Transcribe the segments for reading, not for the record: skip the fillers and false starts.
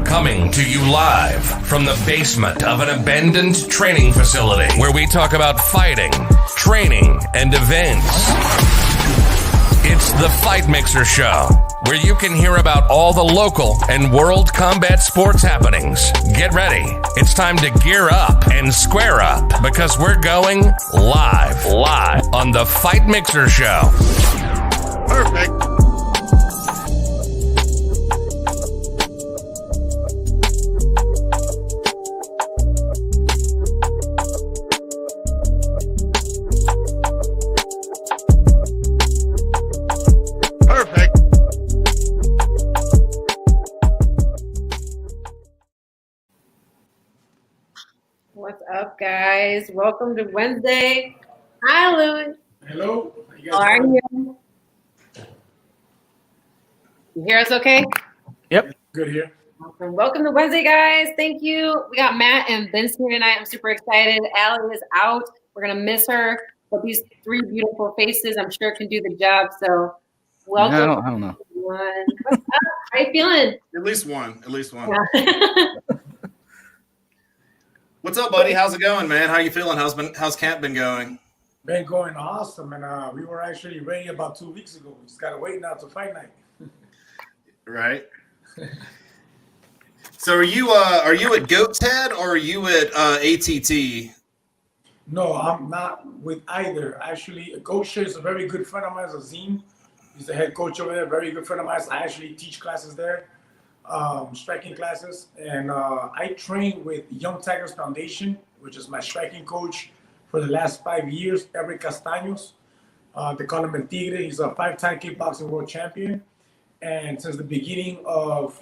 Coming to you live from the basement of an abandoned training facility where we talk about fighting, training, and events. It's the Fight Mixer Show, where you can hear about all the local and world combat sports happenings. Get ready. It's time to gear up and square up because we're going live on the Fight Mixer Show. Perfect. What's up, guys? Welcome to Wednesday. Hi, Louis. Hello. How are you? You hear us okay? Yep. Good here. Awesome. Welcome to Wednesday, guys. Thank you. We got Matt and Vince here tonight. I'm super excited. Allie is out. We're going to miss her. But these three beautiful faces, I'm sure, can do the job. So, welcome. I don't know. Everyone. What's up? How you feeling? At least one. Yeah. What's up, buddy? How's it going, man? How you feeling? How's camp been going? Been going awesome, and we were actually ready about 2 weeks ago. We just gotta wait now to fight night. Right. So are you at Goat's Head or are you at ATT? No, I'm not with either. Actually, Coach Shea is a very good friend of mine, Azim. He's the head coach over there, very good friend of mine. I actually teach classes there, striking classes. And I train with Young Tigers Foundation, which is my striking coach for the last 5 years, Eric Castaños. They call him El Tigre. He's a 5-time kickboxing world champion. And since the beginning of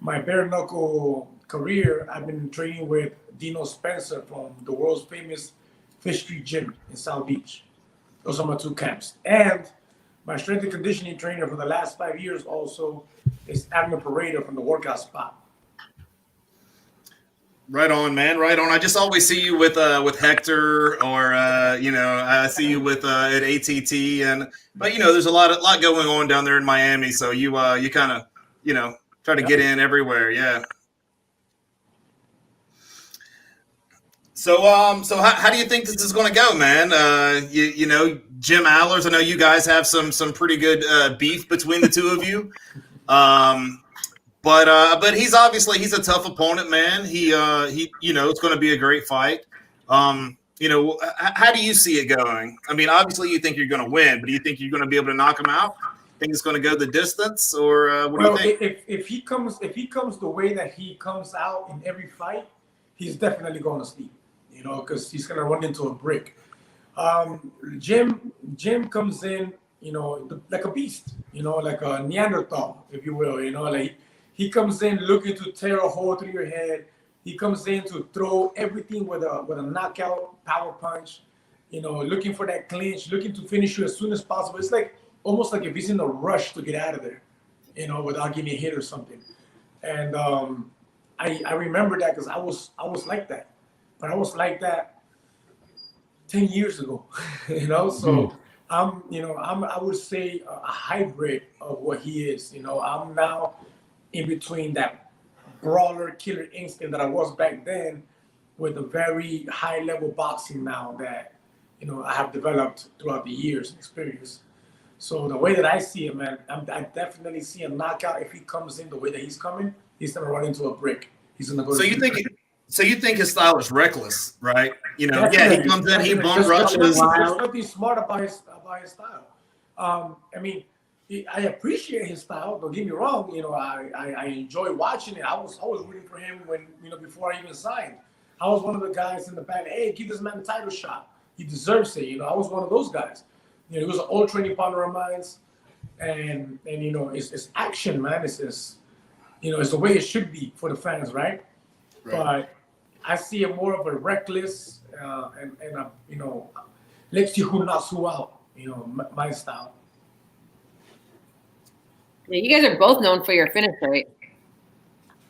my bare knuckle career, I've been training with Dino Spencer from the world's famous Fish Street Gym in South Beach. Those are my two camps. And my strength and conditioning trainer for the last 5 years also is Abner Pareda from the Workout Spot. Right on, man. Right on. I just always see you with Hector, or I see you with at ATT, but there's a lot going on down there in Miami, so you kind of try to get in everywhere, yeah. So how do you think this is going to go, man? Jim Allers, I know you guys have some pretty good beef between the two of you. But he's a tough opponent, man. He it's going to be a great fight. How do you see it going? I mean, obviously you think you're going to win, but do you think you're going to be able to knock him out? Think it's going to go the distance, or what do you think? If he comes the way that he comes out in every fight, he's definitely going to sleep. Because he's going to run into a brick. Jim comes in, like a beast, like a Neanderthal, if you will, like he comes in looking to tear a hole through your head. He comes in to throw everything with a knockout power punch, looking for that clinch, looking to finish you as soon as possible. It's like almost like if he's in a rush to get out of there, without getting a hit or something. And I remember that because I was like that. But I was like that 10 years ago, So I would say a hybrid of what he is. I'm now in between that brawler, killer instinct that I was back then, with a very high level boxing now that I have developed throughout the years and experience. So the way that I see it, man, I definitely see a knockout. If he comes in the way that he's coming, he's gonna run into a brick. He's gonna go. So you think his style is reckless, right? He comes in, he bum rushes. There's nothing smart about his style. I appreciate his style. Don't get me wrong. I enjoy watching it. I was always rooting for him when before I even signed. I was one of the guys in the back. Hey, give this man a title shot. He deserves it. I was one of those guys. He was an old training partner of mine, and it's action, man. It's it's the way it should be for the fans, right? But I see it more of a reckless and let's see who knocks who out. My style. Yeah, you guys are both known for your finish rate.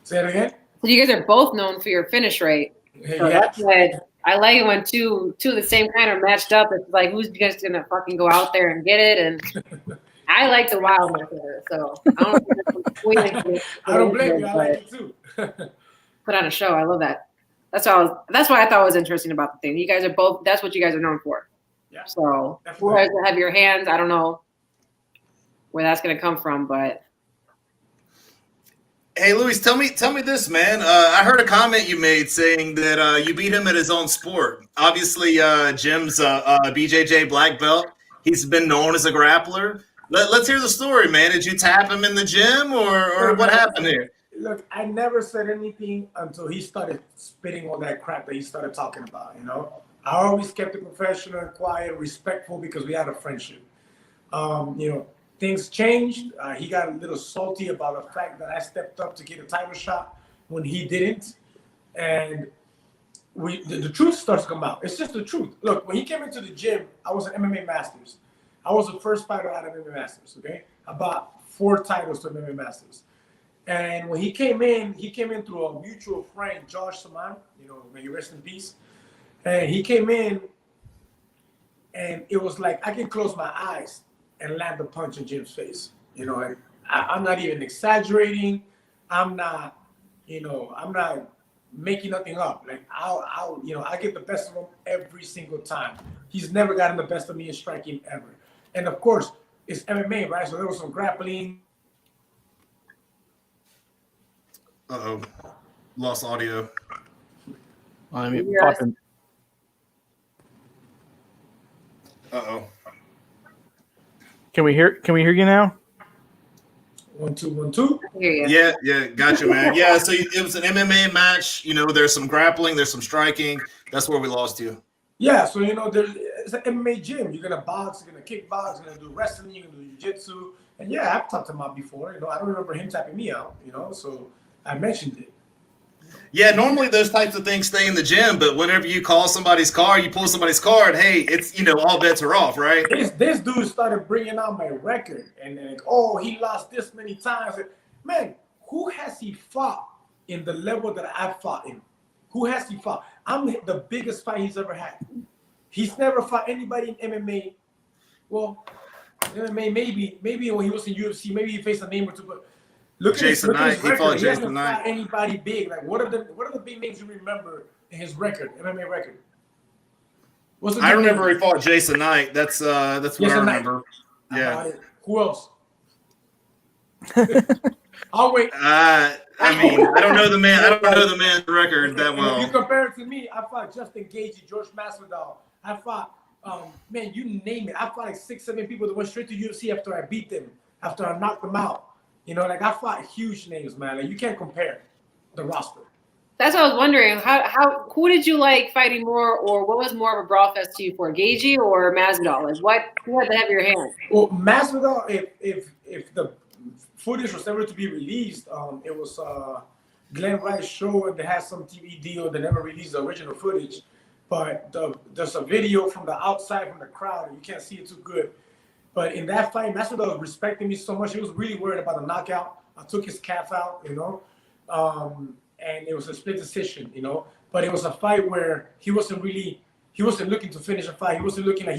Say it again. So you guys are both known for your finish rate. So that's good. I like it when two of the same kind are matched up. It's like, who's just gonna fucking go out there and get it? And I like the wildness of it, so I don't think that's I don't blame you. I like it too. Put on a show. I love that. That's why I thought was interesting about the thing. You guys are both. That's what you guys are known for. Yeah. So Definitely. who has the heavier hands? I don't know where that's going to come from, but. Hey, Luis, tell me this, man. I heard a comment you made saying that you beat him at his own sport. Obviously, Jim's BJJ black belt. He's been known as a grappler. Let's hear the story, man. Did you tap him in the gym, or what happened here? Look, I never said anything until he started spitting all that crap that he started talking about, you know? I always kept it professional and quiet, respectful, because we had a friendship. You know, things changed. He got a little salty about the fact that I stepped up to get a title shot when he didn't. And the truth starts to come out. It's just the truth. Look, when he came into the gym, I was an MMA Masters. I was the first fighter out of MMA Masters, okay? I bought 4 titles to MMA Masters. And when he came in through a mutual friend, Josh Saman, you know, may you rest in peace. And he came in, and it was like I can close my eyes and land a punch in Jim's face. You know, like, I'm not even exaggerating. I'm not making nothing up. Like I get the best of him every single time. He's never gotten the best of me in striking ever. And of course, it's MMA, right? So there was some grappling. Uh-oh. Lost audio. I mean, fucking. Uh-oh. Can we hear you now? 1 2 1 2. Yeah, gotcha, man. Yeah, so it was an MMA match. You know, there's some grappling, there's some striking. That's where we lost you. Yeah, so you know, it's an MMA gym. You're gonna box, you're gonna kickbox, you're gonna do wrestling, you're gonna do jiu-jitsu. And yeah, I've talked him out before. You know, I don't remember him tapping me out, you know, so I mentioned it. Yeah, normally those types of things stay in the gym, but whenever you call somebody's car, you pull somebody's card, hey, it's, you know, all bets are off, right? This dude started bringing out my record and like, oh, he lost this many times. Man, who has he fought in the level that I fought in? Who has he fought? I'm the biggest fight he's ever had. He's never fought anybody in MMA. Well, MMA maybe when he was in UFC, maybe he faced a name or two, but look at his record. He hasn't fought anybody big. Like, what are the big names you remember in his record, MMA record? I remember he fought Jason Knight. That's what I remember. Yeah. Who else? I'll wait. I mean, I don't know the man. I don't know the man's record that well. If you compare it to me, I fought Justin Gaethje, George Masvidal. I fought, man, you name it. I fought like 6, 7 people that went straight to UFC after I beat them, after I knocked them out. You know, like I fought huge names, man. Like you can't compare the roster. That's what I was wondering. Who did you like fighting more, or what was more of a brawl fest to you for, Gaethje or Masvidal? Like who had the heavier hand? Well, Masvidal, if the footage was ever to be released, it was Glenn Wright's show, and they had some TV deal. They never released the original footage, but there's a video from the outside from the crowd, and you can't see it too good. But in that fight, Masvidal was respecting me so much. He was really worried about the knockout. I took his calf out, you know, and it was a split decision, you know. But it was a fight where he wasn't looking to finish a fight. He wasn't looking like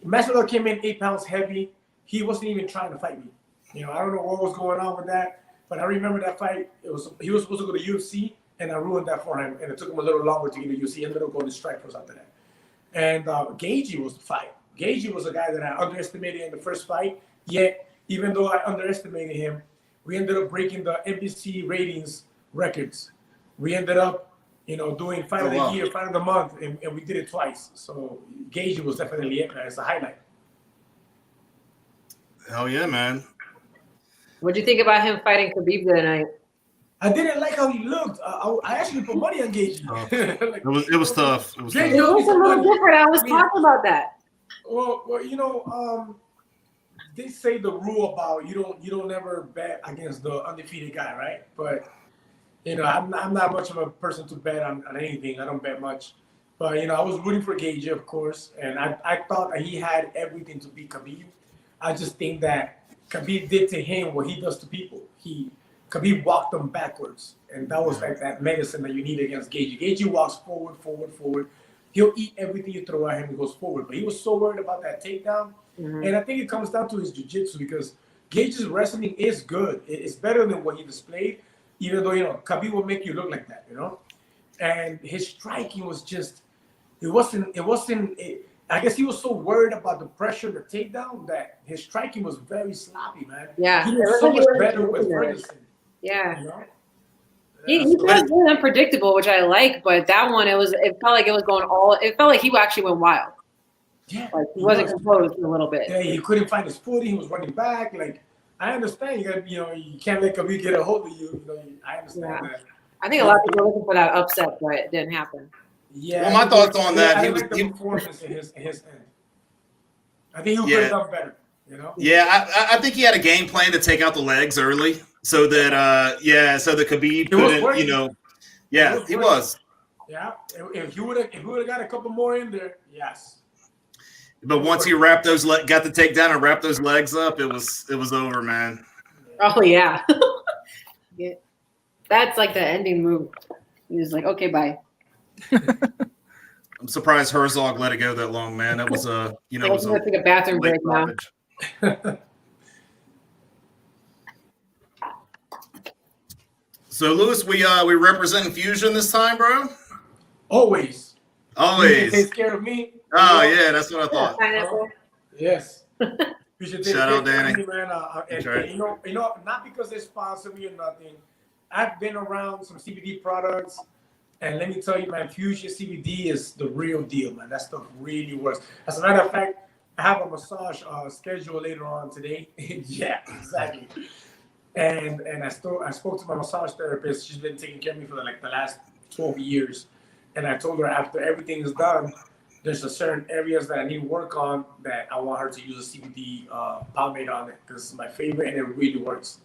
Masvidal came in 8 pounds heavy. He wasn't even trying to fight me. You know, I don't know what was going on with that, but I remember that fight. He was supposed to go to UFC, and I ruined that for him. And it took him a little longer to get to UFC. He ended up going to Strikeforce after that. And Gaethje was the fight. Gaethje was a guy that I underestimated in the first fight. Yet, even though I underestimated him, we ended up breaking the NBC ratings records. We ended up, you know, doing fight of the year, fight of the month, and we did it twice. So Gaethje was definitely it, man. It's a highlight. Hell yeah, man. What do you think about him fighting Khabib tonight? I didn't like how he looked. I actually put money on Gaethje. Like, it was tough. It was a little different. I was talking about that. Well, you know, they say the rule about you don't ever bet against the undefeated guy, right? But you know, I'm not much of a person to bet on anything. I don't bet much. But you know, I was rooting for Gaethje, of course, and I thought that he had everything to beat Khabib. I just think that Khabib did to him what he does to people. Khabib walked them backwards, and that was like that medicine that you need against Gaethje. Gaethje walks forward. He'll eat everything you throw at him. He goes forward, but he was so worried about that takedown. And I think it comes down to his jiu-jitsu because Gage's wrestling is good. It's better than what he displayed, even though, Khabib will make you look like that, And his striking was just, I guess he was so worried about the pressure, the takedown, that his striking was very sloppy, man. Yeah. He was so much better with Ferguson. Yeah. Yeah, He was really unpredictable, which I like, but that one, it felt like it was going it felt like he actually went wild. Yeah. Like he wasn't composed a little bit. Yeah, he couldn't find his footing. He was running back. Like, I understand. You can't let Khabib get a hold of you. I understand that. I think a lot of people were looking for that upset, but it didn't happen. Yeah. Well, my thoughts on that. I like the performance in his end. I think he could have done better. Yeah, I think he had a game plan to take out the legs early, so that so the Khabib couldn't. Yeah, he was. Yeah, if he would have got a couple more in there, yes. But once he got the takedown and wrapped those legs up, it was over, man. Oh yeah. That's like the ending move. He was like, okay, bye. I'm surprised Herzog let it go that long, man. That was it was take a bathroom break now. So Lewis, we represent Fusion this time, bro. Always. Always. Take care of me. Oh yeah, that's what I thought. Yes. You should take Shout out, care of Danny. me, man. And, not because they sponsor me or nothing. I've been around some CBD products, and let me tell you, man, Fusion CBD is the real deal, man. That stuff really works. As a matter of fact, I have a massage schedule later on today. Yeah, exactly. And I spoke to my massage therapist. She's been taking care of me for the last 12 years. And I told her after everything is done, there's a certain areas that I need work on that I want her to use a CBD pomade on it because it's my favorite and it really works.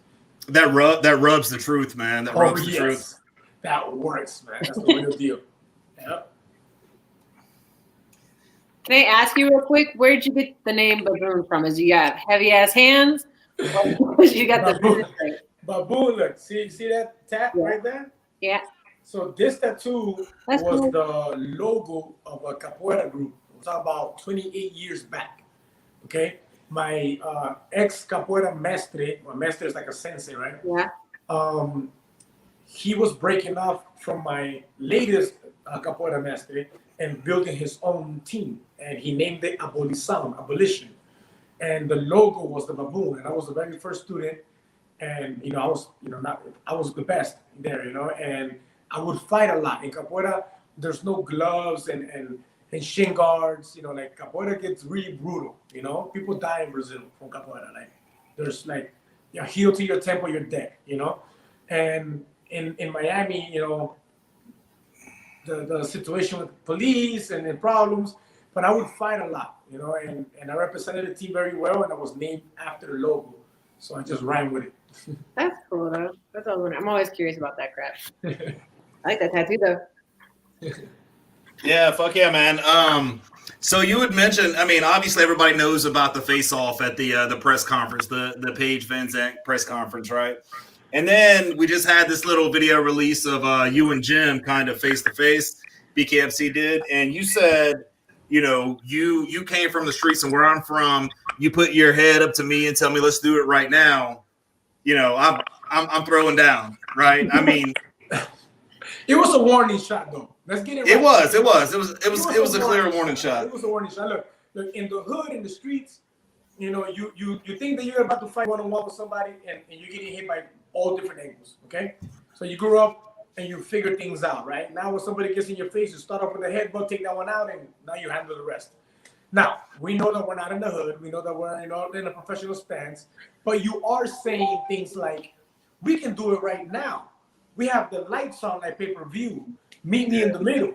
That rubs the truth, man. That rubs the truth. That works, man. That's the real deal. Yep. Can I ask you real quick, where did you get the name Baboon from? Is you got heavy ass hands? Or you got the Baboon, look, see that tat right there? Yeah. So this tattoo was the logo of a capoeira group. It was about 28 years back. Okay, my ex capoeira mestre, or mestre is like a sensei, right? Yeah. He was breaking off from my latest capoeira mestre and building his own team, and he named it Abolition. And the logo was the baboon, and I was the very first student, and I was I was the best there, and I would fight a lot. In capoeira, there's no gloves and shin guards. Like capoeira gets really brutal. People die in Brazil from capoeira. Like there's you're heel to your temple, you're dead. And in Miami, the situation with police and problems. But I would fight a lot, and I represented the team very well, and I was named after the logo. So I just rhymed with it. That's cool, though. That's all. I'm always curious about that crap. I like that tattoo, though. Yeah, fuck yeah, man. So you had mentioned, obviously everybody knows about the face-off at the press conference, the Paige Van Zandt press conference, right? And then we just had this little video release of you and Jim kind of face-to-face, BKFC did, and you said, you came from the streets and where I'm from, you put your head up to me and tell me, let's do it right now. I'm throwing down, right? It was a warning shot, though. Let's get it right. It was a clear warning shot. It was a warning shot. Look, in the hood, in the streets, you think that you're about to fight one-on-one with somebody and you're getting hit by all different angles, okay? So you grew up and you figure things out, right? Now when somebody gets in your face, you start off with a headbutt, take that one out, and now you handle the rest. Now, we know that we're not in the hood. We know that we're in a professional stance. But you are saying things like, we can do it right now. We have the lights on like pay-per-view. Meet me in the middle.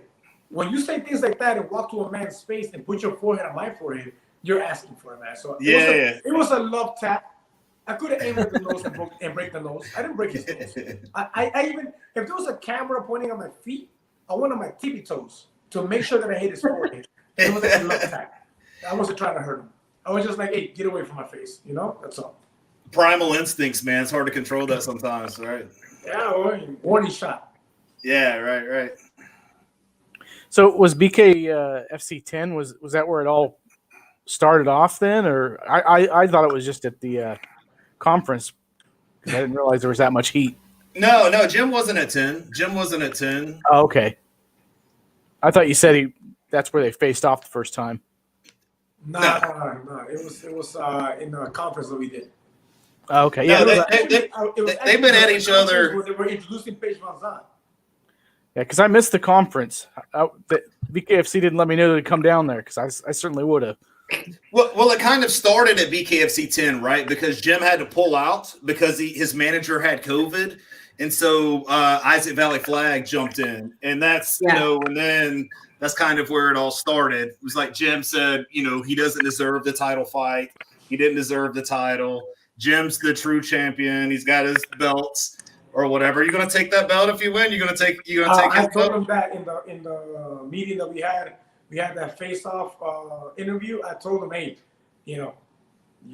When you say things like that and walk to a man's face and put your forehead on my forehead, you're asking for it, man. So it was a love tap. I could have aimed at the nose and break the nose. I didn't break his nose. I even, if there was a camera pointing at my feet, I went on my tippy toes to make sure that I hit his forehead. It was a love tap. I wasn't trying to hurt him. I was just like, hey, get away from my face. That's all. Primal instincts, man. It's hard to control that sometimes, right? Yeah, warning shot. Yeah, right. So was BKFC 10, was that where it all started off then, or I thought it was just at the conference because I didn't realize there was that much heat. No, Jim wasn't at 10. Jim wasn't at 10. Oh, okay. I thought you said that's where they faced off the first time. No. It was in the conference that we did. Oh, okay. No, Yeah. they've been at each other. They were introducing Paige Van Zandt. Yeah, because I missed the conference. The BKFC didn't let me know to come down there because I certainly would have. Well, it kind of started at BKFC 10, right? Because Jim had to pull out because his manager had COVID. And so Isaac Valley Flag jumped in. And that's, and then that's kind of where it all started. It was like Jim said, he doesn't deserve the title fight. He didn't deserve the title. Jim's the true champion. He's got his belts or whatever. You're going to take that belt if you win? You're going to take his belt? I told him that in the meeting that we had that face-off interview. I told him, hey, you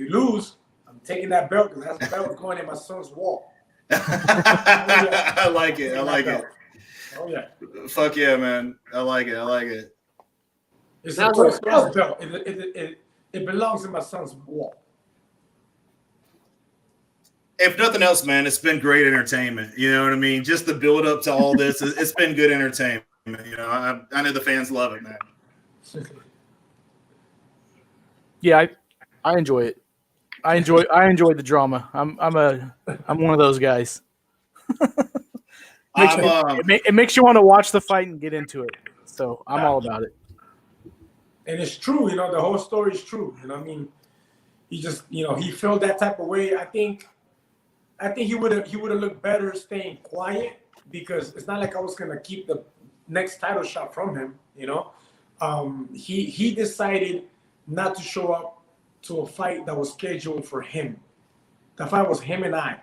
lose, I'm taking that belt because that belt is going in my son's wall. I like it. Oh yeah. Fuck yeah, man. I like it. It's a first-class belt. It belongs in my son's wall. If nothing else, man, it's been great entertainment. You know what I mean? Just the build up to all this, it's been good entertainment. I know the fans love it, man. Yeah, I enjoy it. I enjoy the drama. I'm one of those guys. It makes you want to watch the fight and get into it. So I'm all about it. And it's true, the whole story is true. I mean, he just, he felt that type of way. I think he would have looked better staying quiet because it's not like I was gonna keep the next title shot from him. He decided not to show up to a fight that was scheduled for him. The fight was him and I.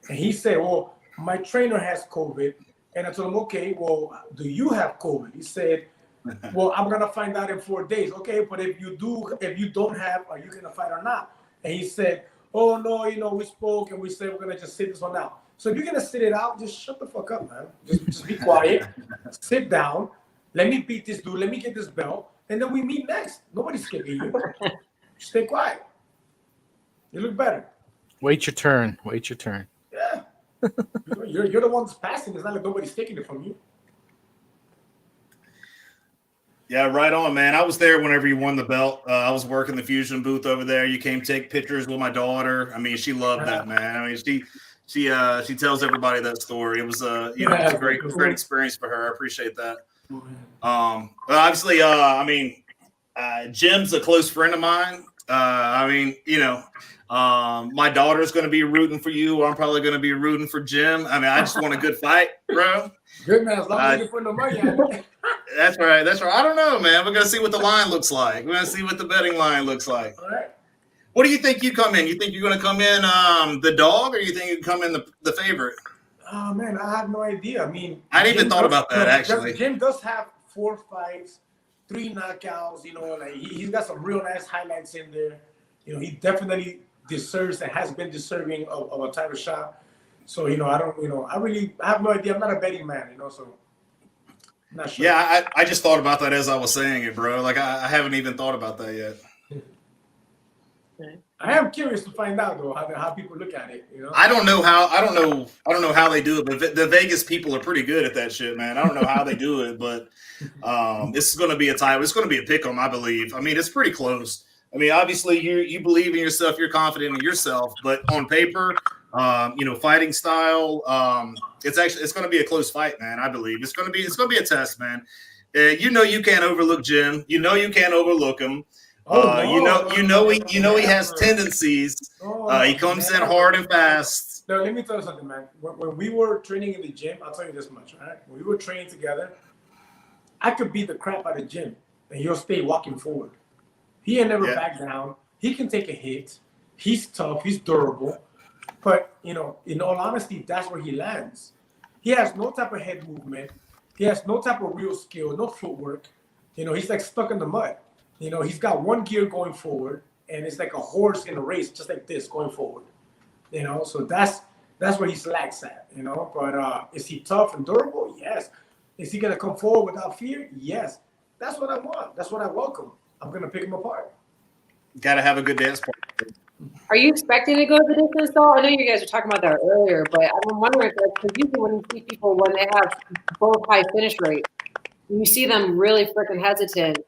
And he said, well, my trainer has COVID. And I told him, okay, well, do you have COVID? He said, well, I'm going to find out in 4 days. Okay, but if you don't have, are you going to fight or not? And he said, oh, no, we spoke and we said we're going to just sit this one out. So if you're going to sit it out, just shut the fuck up, man. Just be quiet. Sit down. Let me beat this dude. Let me get this belt. And then we meet next. Nobody's skipping you. Stay quiet. You look better. Wait your turn. Yeah. You're the one that's passing. It's not like nobody's taking it from you. Yeah, right on, man. I was there whenever you won the belt. I was working the Fusion booth over there. You came take pictures with my daughter. I mean, she loved that, man. I mean, she tells everybody that story. It was it was a great experience for her. I appreciate that. But obviously, Jim's a close friend of mine. My daughter's going to be rooting for you. I'm probably going to be rooting for Jim. I mean, I just want a good fight, bro. Good, man. As long as you put no money on it. That's right. I don't know, man. We're going to see what the line looks like. We're going to see what the betting line looks like. All right. What do you think you come in? You think you're going to come in the dog, or you think you come in the favorite? Oh, man, I have no idea. I mean, I hadn't even thought about that, actually. Jim does have 4 fights, 3 knockouts. He's got some real nice highlights in there. He definitely deserves and has been deserving of a title shot. So, I have no idea. I'm not a betting man, so I'm not sure. Yeah, I just thought about that as I was saying it, bro. Like, I haven't even thought about that yet. I am curious to find out though how people look at it. I don't know how they do it, but the Vegas people are pretty good at that shit, man. I don't know how they do it, but it's going to be a tie. It's going to be a pick 'em, I believe. I mean, it's pretty close. I mean, obviously you believe in yourself, you're confident in yourself, but on paper, fighting style, it's going to be a close fight, man. I believe it's going to be a test, man. You can't overlook Jim. You can't overlook him. He has tendencies. He comes in hard and fast. No, let me tell you something, man. When we were training in the gym, I'll tell you this much, right? When we were training together, I could beat the crap out of Jim, and he'll stay walking forward. He ain't never back down. He can take a hit. He's tough. He's durable. But, in all honesty, that's where he lands. He has no type of head movement. He has no type of real skill, no footwork. He's like stuck in the mud. He's got one gear going forward, and it's like a horse in a race, just like this going forward. So that's where he slacks at. But is he tough and durable? Yes. Is he gonna come forward without fear? Yes. That's what I want. That's what I welcome. I'm gonna pick him apart. Got to have a good dance partner. Are you expecting to go the distance though? I know you guys were talking about that earlier, but I'm wondering because usually when you see people when they have both high finish rates, you see them really freaking hesitant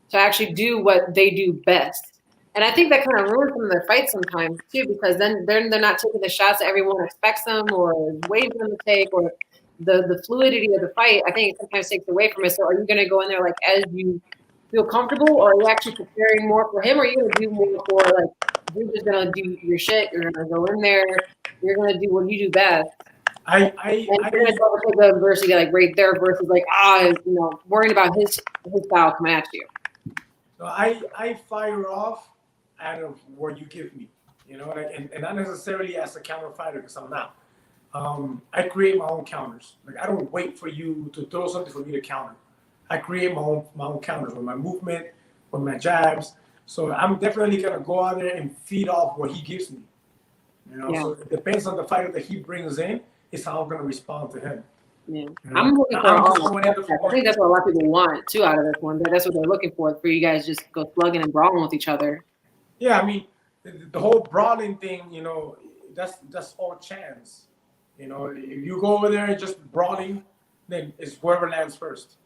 to actually do what they do best. And I think that kind of ruins some of their fights sometimes too, because then they're not taking the shots that everyone expects them or is waiting for them to take, or the fluidity of the fight. I think it sometimes takes away from it. So are you going to go in there like as you feel comfortable, or are you actually preparing more for him, or are you going to do more for like you're just going to do your shit? You're going to go in there. You're going to do what you do best. And you're going to go to the adversity like right there versus like worrying about his style coming at you. So I fire off out of what you give me, and not necessarily as a counter fighter because I'm not. I create my own counters. Like I don't wait for you to throw something for me to counter. I create my own counters with my movement, with my jabs. So I'm definitely gonna go out there and feed off what he gives me. So it depends on the fighter that he brings in, is how I'm gonna respond to him. Yeah. I'm looking for I think that's what a lot of people want too out of this one. That's what they're looking for you guys just go slugging and brawling with each other. Yeah, I mean the whole brawling thing, that's all chance. If you go over there and just brawling, then it's whoever lands first.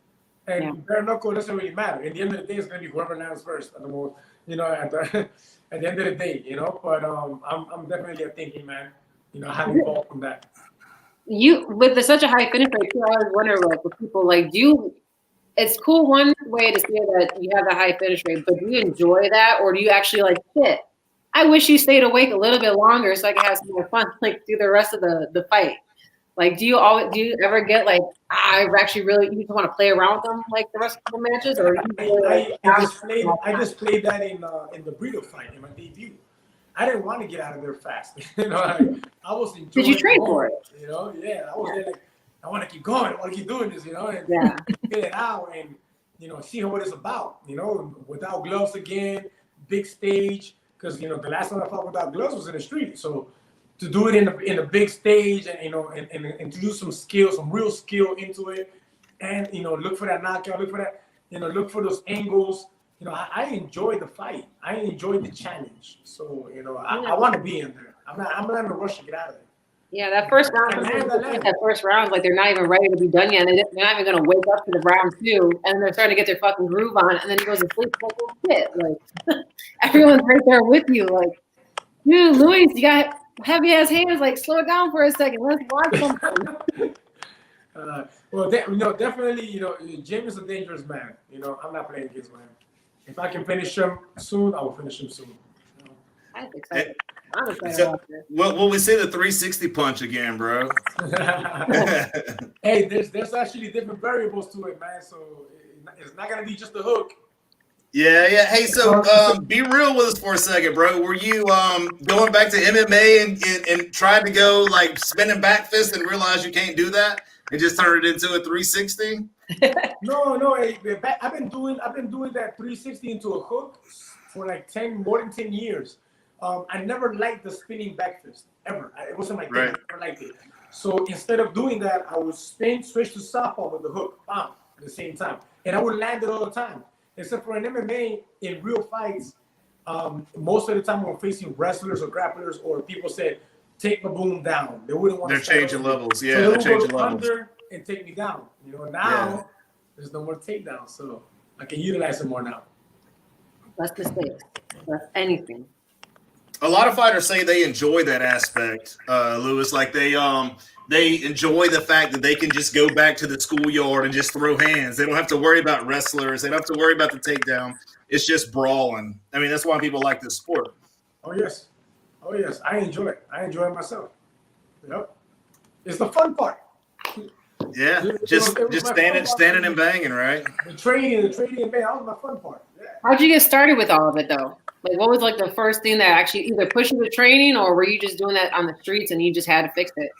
And bare knuckle doesn't really matter. At the end of the day, it's gonna be whoever lands first. At the most, at the end of the day, But I'm definitely a thinking man. How to evolve from that. You with such a high finish rate too, I always wonder like with people like it's cool one way to say that you have a high finish rate, but do you enjoy that or do you actually like shit? I wish you stayed awake a little bit longer so I could have some more fun like through the rest of the fight. Like do you ever get like I actually really you just want to play around with them like the rest of the matches or I just played that in the Brito fight in my debut. I didn't want to get out of there fast. I was enjoying. Did you train for it? Yeah, I was there like, I want to keep going. I want to keep doing this, and get it out and, see what it's about, without gloves again, big stage. Because, the last time I fought without gloves was in the street. So to do it in a big stage and, and to use some real skill into it and, look for that knockout, look for that, look for those angles. I enjoy the fight. I enjoy the challenge. So, I want to be in there. I'm not in a rush to get out of there. Yeah, that first round, like they're not even ready to be done yet. They're not even gonna wake up to the round two, and they're starting to get their fucking groove on, and then he goes to sleep. Like, oh shit! Like everyone's right there with you. Like, dude, Luis, you got heavy ass hands. Like, slow it down for a second. Let's watch something. Well, definitely, Jim is a dangerous man. I'm not playing against him. If I can finish him soon, I will finish him soon. I'm excited. I'm excited So, about this. will we see the 360 punch again, bro? Hey, there's actually different variables to it, man. So it's not gonna be just a hook. Yeah. Hey, so be real with us for a second, bro. Were you going back to MMA and tried to go like spinning back fist and realize you can't do that and just turn it into a 360? No. Hey, I've been doing that 360 into a hook for like more than 10 years. I never liked the spinning back fist ever. It wasn't my thing. I never liked it. So instead of doing that, I would switch to southpaw with the hook, bam, at the same time, and I would land it all the time. Except for an MMA in real fights, most of the time when facing wrestlers or grapplers or people said, take the boom down. They wouldn't want to. They're changing levels. Yeah, so they're changing levels. Under and take me down. Now there's no more takedown, so I can utilize it more now. Less mistakes. Less anything. A lot of fighters say they enjoy that aspect, Luis. Like they enjoy the fact that they can just go back to the schoolyard and just throw hands. They don't have to worry about wrestlers. They don't have to worry about the takedown. It's just brawling. I mean, that's why people like this sport. Oh yes. I enjoy it. I enjoy it myself. Yep. It's the fun part. Yeah, just standing and banging, right? The training and banging. That was my fun part. Yeah. How'd you get started with all of it though? Like, what was like the first thing that actually either pushed you to training, or were you just doing that on the streets and you just had to fix it?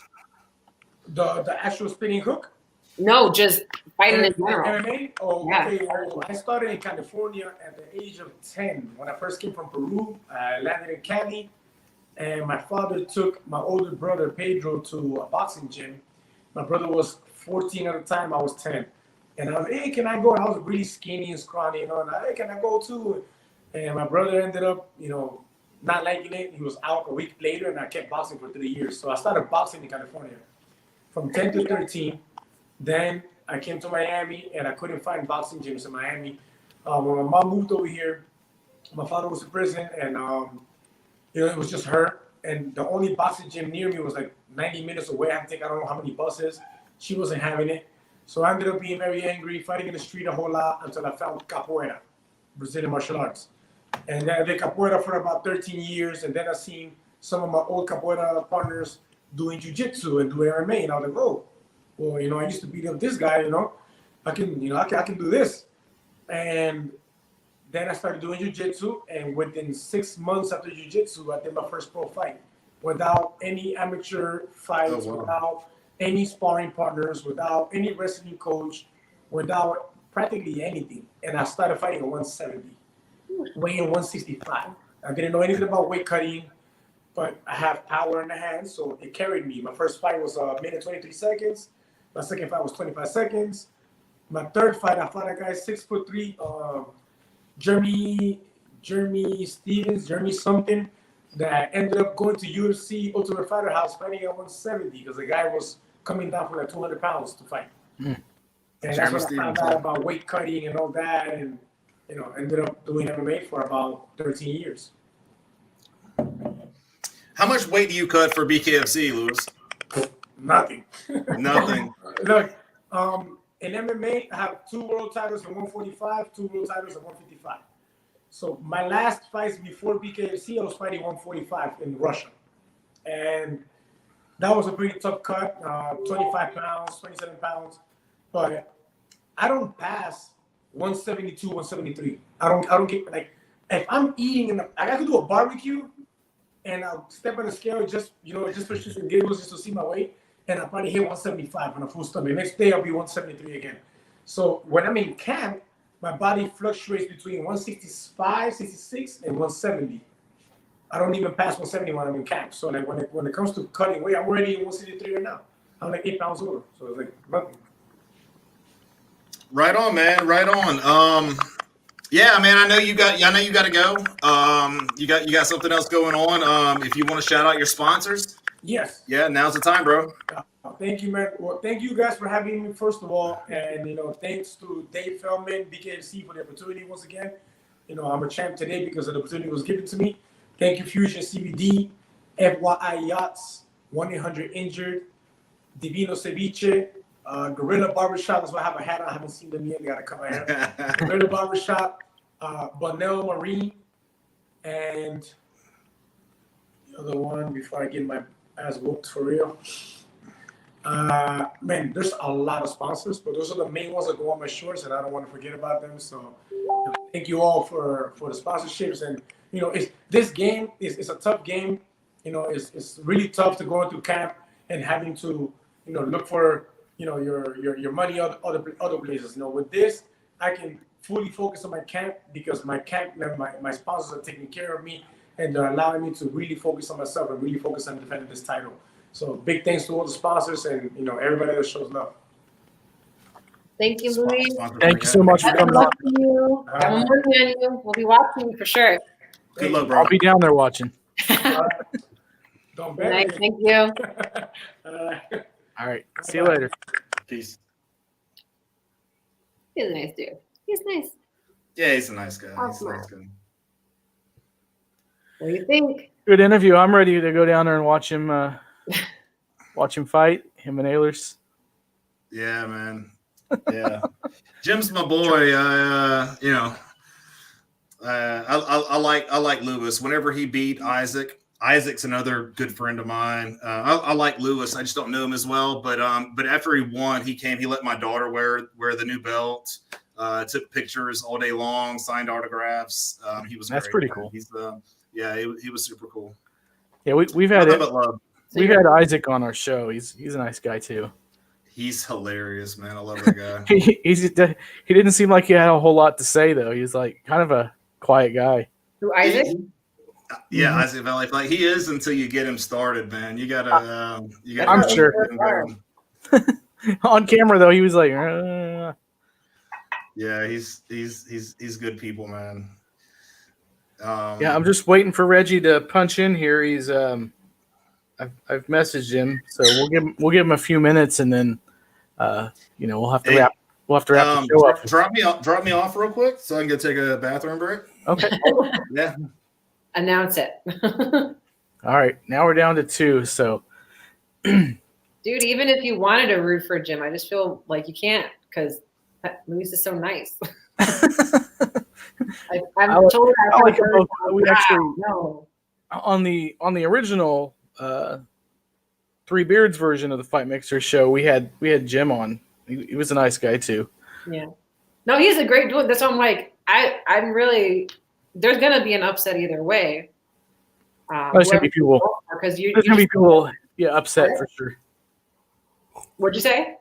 The actual spinning hook? No, just fighting in general. MMA? Oh, yeah. Okay. I started in California at the age of 10. When I first came from Peru, I landed in Cali, and my father took my older brother Pedro to a boxing gym. My brother was 14 at the time. I was 10, and I was, hey, can I go? And I was really skinny and scrawny, and hey, can I go too? And my brother ended up, not liking it. He was out a week later, and I kept boxing for 3 years. So I started boxing in California from 10 to 13. Then I came to Miami, and I couldn't find boxing gyms in Miami. When my mom moved over here, my father was in prison, and it was just her. And the only boxing gym near me was like 90 minutes away. I had to take I don't know how many buses. She wasn't having it. So I ended up being very angry, fighting in the street a whole lot until I found capoeira, Brazilian martial arts. And then I did capoeira for about 13 years. And then I seen some of my old capoeira partners doing jiu-jitsu and doing MMA. And I was like, oh, well, I used to beat up this guy, I can do this. And then I started doing jiu-jitsu. And within 6 months after jiu-jitsu, I did my first pro fight without any amateur fights, without any sparring partners, without any wrestling coach, without practically anything. And I started fighting at 170, weighing 165. I didn't know anything about weight cutting, but I have power in the hands, so it carried me. My first fight was a minute 23 seconds. My second fight was 25 seconds. My third fight, I fought a guy 6'3", Jeremy Stevens, Jeremy something, that ended up going to UFC Ultimate Fighter House fighting at 170 because the guy was coming down from like 200 pounds to fight. And that's when I found out about weight cutting and all that, and ended up doing MMA for about 13 years. How much weight do you cut for BKFC, Lewis? Nothing. Nothing. Look, in MMA, I have 2 world titles at 145, 2 world titles at 155. So my last fights before BKFC, I was fighting 145 in Russia. And that was a pretty tough cut, 25 pounds, 27 pounds. But I don't pass 172, 173. I don't get, like, if I'm eating, I got to do a barbecue, and I'll step on the scale just for shits and giggles, just to see my weight, and I'll probably hit 175 on a full stomach. Next day, I'll be 173 again. So when I'm in camp, my body fluctuates between 165, 66, and 170. I don't even pass 170 when I'm in camp. So like when it comes to cutting weight, I'm already 163 right now. I'm like 8 pounds over. So it's like nothing. Right on, man. Right on. Yeah, man. I know you got to go. You got something else going on. If you want to shout out your sponsors. Yes. Yeah, now's the time, bro. Thank you, man. Well, thank you guys for having me, first of all. And, thanks to Dave Feldman, BKFC, for the opportunity once again. I'm a champ today because of the opportunity was given to me. Thank you, Fusion CBD, FYI Yachts, 1-800-INJURED, Divino Ceviche, Gorilla Barbershop. That's why I have a hat on. I haven't seen them yet. They got to come out here. Gorilla Barbershop, Bonnell Marine, and the other one before I get my ass whooped for real. Man, there's a lot of sponsors, but those are the main ones that go on my shorts, and I don't want to forget about them. So thank you all for the sponsorships. And this game is a tough game. It's really tough to go into camp and having to look for your money other places. With this, I can fully focus on my camp because my sponsors are taking care of me, and they're allowing me to really focus on myself and really focus on defending this title. So big thanks to all the sponsors and everybody that shows love. Thank you, Louis. Thank you so much for coming on. You. I'm working on you. We'll be watching you for sure. Good luck, bro. I'll be down there watching. Don't Nice, bet. thank you. All right. See you later. Peace. He's a nice dude. He's nice. Yeah, he's a nice guy. Awesome. He's a nice guy. What do you think? Good interview. I'm ready to go down there and watch him fight, him and Ehlers. Yeah, man. Yeah. Jim's my boy. I like Lewis. Whenever he beat Isaac's another good friend of mine. I like Lewis. I just don't know him as well. But after he won, he came. He let my daughter wear the new belt. Took pictures all day long. Signed autographs. He was. That's great, pretty cool. He's he was super cool. Yeah, we've had Nothing but love. We've had Isaac on our show. He's a nice guy too. He's hilarious, man. I love that guy. He didn't seem like he had a whole lot to say though. He was like kind of a quiet guy. Who, Isaac? Yeah, Isaac Valley. Like he is until you get him started, man. You gotta. I'm sure. On camera though, he was like. Yeah, he's good people, man. Yeah, I'm just waiting for Reggie to punch in here. He's I've messaged him, so we'll give him a few minutes, and then we'll have to wrap the show up. Drop me off real quick so I can go take a bathroom break. Okay. Yeah. Announce it. All right, now we're down to 2. So, dude, even if you wanted to root for Jim, I just feel like you can't because Luis is so nice. I'm told we actually on the original Three Beards version of the Fight Mixer show, we had Jim on. He was a nice guy too. Yeah. No, he's a great dude. That's why I'm like, I'm really. There's gonna be an upset either way. There's gonna be people. Because there's gonna be people, upset for sure. What'd you say?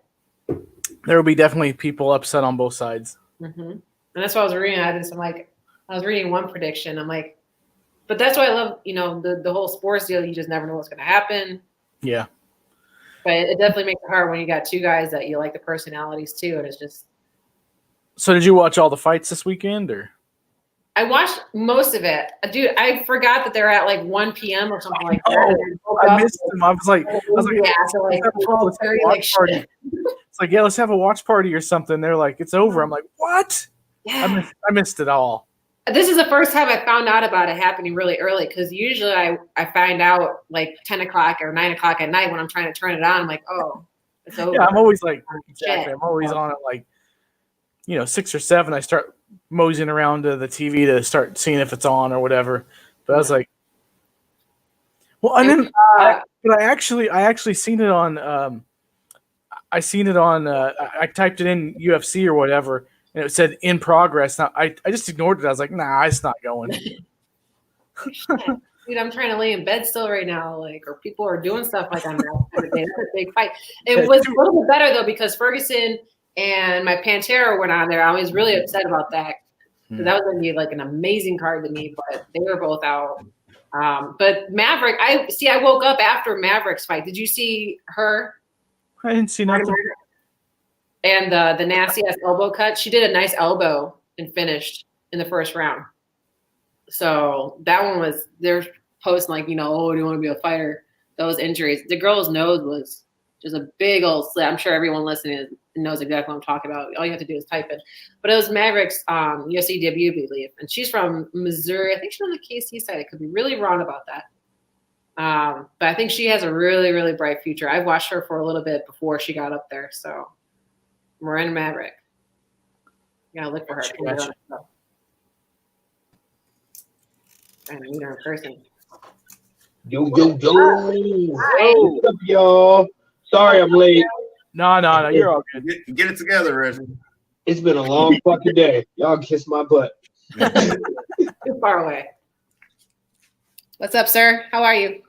There will be definitely people upset on both sides. Mm-hmm. And that's why I was reading. I was reading one prediction. I'm like, but that's why I love, the whole sports deal. You just never know what's gonna happen. Yeah. But it definitely makes it hard when you got two guys that you like the personalities too, and it's just. So did you watch all the fights this weekend, or? I watched most of it. Dude, I forgot that they're at like 1 p.m. or something like that. I missed them. I was like, let's have a watch party or something. They're like, it's over. I'm like, what? Yeah. I missed it all. This is the first time I found out about it happening really early because usually I find out like 10 o'clock or 9 o'clock at night when I'm trying to turn it on. I'm like, oh, it's over. Yeah, I'm always like, exactly. I'm always on it like, 6 or 7. I start moseying around to the TV to start seeing if it's on or whatever. But I was like, well, and then I actually seen it on. I typed it in UFC or whatever, and it said in progress. Now I just ignored it. I was like, nah, it's not going. Dude, I'm trying to lay in bed still right now, or people are doing stuff like on that kind of day. That's a big fight. It was a little bit better though because Ferguson and my Pantera went on there. I was really upset about that. So that was going to be like an amazing card to me, but they were both out. But Maverick, I woke up after Maverick's fight. Did you see her? I didn't see nothing. And the nasty ass elbow cut. She did a nice elbow and finished in the first round. So that one was, they're posting like, oh, do you want to be a fighter? Those injuries. The girl's nose was just a big old slit. I'm sure everyone listening knows exactly what I'm talking about. All you have to do is type it. But it was Maverick's UFC debut, I believe. And she's from Missouri. I think she's on the KC side. I could be really wrong about that. But I think she has a really, really bright future. I watched her for a little bit before she got up there. So Miranda Maverick. You gotta look for her. Gotcha. I meet her in person. Yo. What's up, y'all? Sorry I'm late. No, you're all good. Get it together, Reggie. It's been a long fucking day. Y'all kiss my butt. Too far away. What's up, sir? How are you?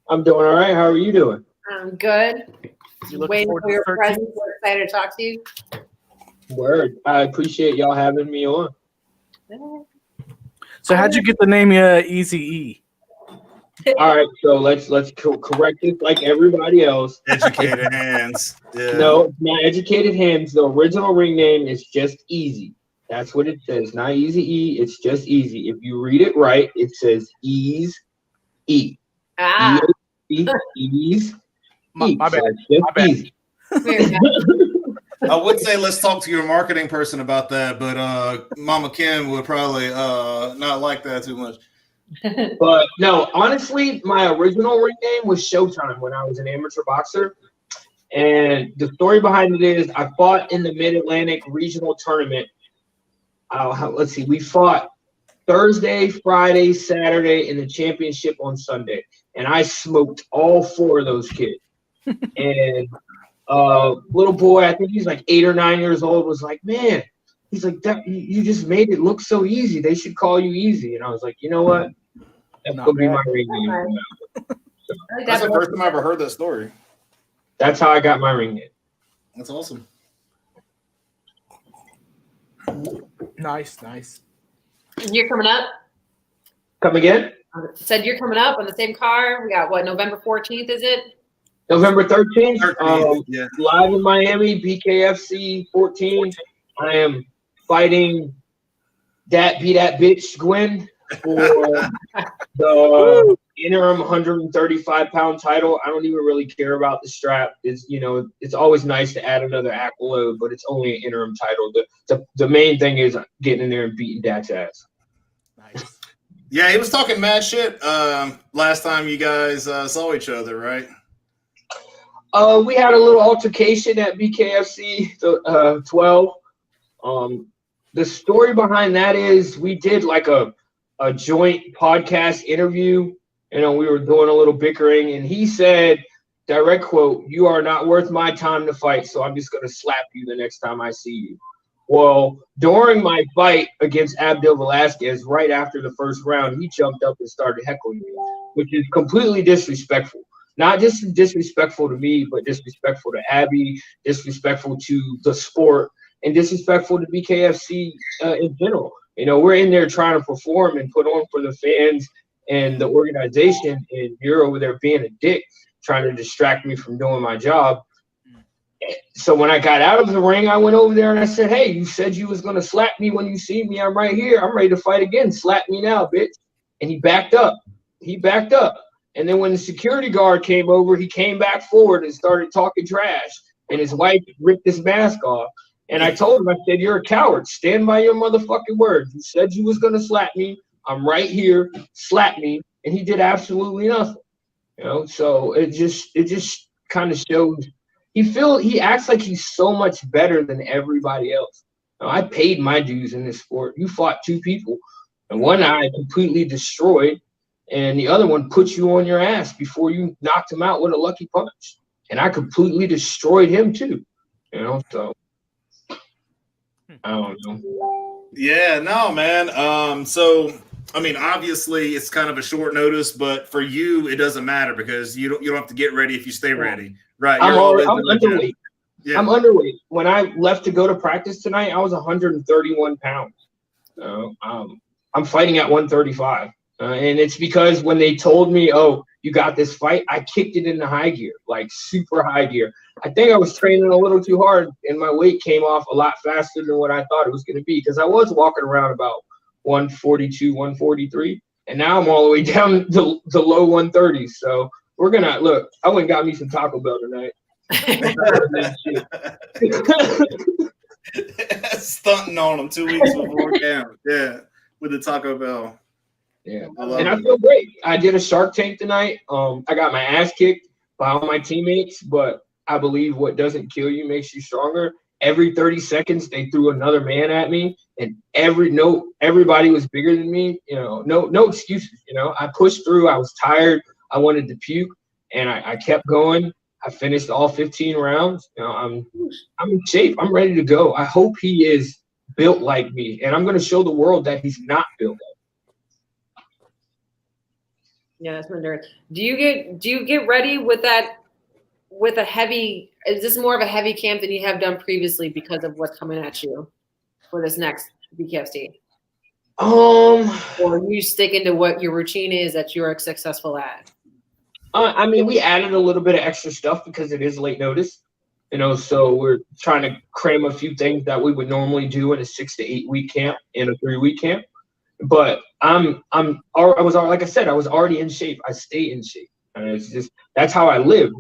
I'm doing all right. How are you doing? I'm good. Waiting for your 13th? presence. We're excited to talk to you. Word. I appreciate y'all having me on. So how'd you get the name Easy E? All right, so let's correct it like everybody else. Educated hands. Yeah. No, it's not educated hands. The original ring name is just Easy. That's what it says. Not Easy E. It's just Easy. If you read it right, it says Ease E. Ah. Ease. My bad. So My bad. Easy. I would say let's talk to your marketing person about that, but Mama Kim would probably not like that too much. But no, honestly, my original ring name was Showtime when I was an amateur boxer. And the story behind it is I fought in the Mid-Atlantic Regional Tournament. Let's see, we fought Thursday, Friday, Saturday, and the championship on Sunday. And I smoked all 4 of those kids. And little boy, I think he's like 8 or 9 years old, was like, man, he's like, that you just made it look so easy. They should call you Easy. And I was like, you know what? That's going to be my ring name. So, That's the first time I ever heard that story. that's how I got my ring name. That's awesome. Nice. You're coming up? Come again? Said you're coming up on the same car. We got what, November 14th, is it? November 13th, Yeah. live in Miami, BKFC 14. I am fighting that bitch Gwen for the interim 135-pound title. I don't even really care about the strap. It's always nice to add another accolade, but it's only an interim title. The main thing is getting in there and beating Dak's ass. Nice. Yeah, he was talking mad shit last time you guys saw each other, right? We had a little altercation at BKFC 12. The story behind that is we did like a joint podcast interview. We were doing a little bickering, and he said, direct quote, "You are not worth my time to fight, so I'm just going to slap you the next time I see you." Well, during my fight against Abdel Velasquez, right after the first round, he jumped up and started heckling me, which is completely disrespectful. Not just disrespectful to me, but disrespectful to Abby, disrespectful to the sport, and disrespectful to BKFC in general. We're in there trying to perform and put on for the fans and the organization, and you're over there being a dick, trying to distract me from doing my job. So when I got out of the ring, I went over there and I said, "Hey, you said you was going to slap me when you see me. I'm right here. I'm ready to fight again. Slap me now, bitch." And he backed up. And then when the security guard came over, he came back forward and started talking trash. And his wife ripped his mask off. And I told him, I said, "You're a coward. Stand by your motherfucking word. You said you was going to slap me. I'm right here. Slap me." And he did absolutely nothing. So it just kind of shows he acts like he's so much better than everybody else. I paid my dues in this sport. You fought two people, and one I completely destroyed, and the other one put you on your ass before you knocked him out with a lucky punch. And I completely destroyed him too. So I don't know. Yeah, no, man. So I mean, obviously it's kind of a short notice, but for you it doesn't matter because you don't have to get ready if you stay ready. Right. I'm underweight. Yeah. I'm underweight. When I left to go to practice tonight, I was 131 pounds. I'm fighting at 135. And it's because when they told me, "Oh, you got this fight," I kicked it into high gear, like super high gear. I think I was training a little too hard, and my weight came off a lot faster than what I thought it was going to be because I was walking around about 142, 143, and now I'm all the way down to the low 130s. So we're going to – look, I went and got me some Taco Bell tonight. Stunting on them 2 weeks before camp. Yeah, with the Taco Bell. Yeah, I feel great. I did a Shark Tank tonight. I got my ass kicked by all my teammates, but I believe what doesn't kill you makes you stronger. Every 30 seconds, they threw another man at me, and everybody was bigger than me. No excuses. I pushed through. I was tired. I wanted to puke, and I kept going. I finished all 15 rounds. I'm in shape. I'm ready to go. I hope he is built like me, and I'm going to show the world that he's not built like me. Yeah, that's wondering. Do you get ready with a heavy? Is this more of a heavy camp than you have done previously because of what's coming at you for this next BKFC? Or are you sticking to what your routine is that you're successful at? I mean, we added a little bit of extra stuff because it is late notice, so we're trying to cram a few things that we would normally do in a 6 to 8 week camp in a 3-week camp. But I was already in shape. I stay in shape. And it's just, that's how I live.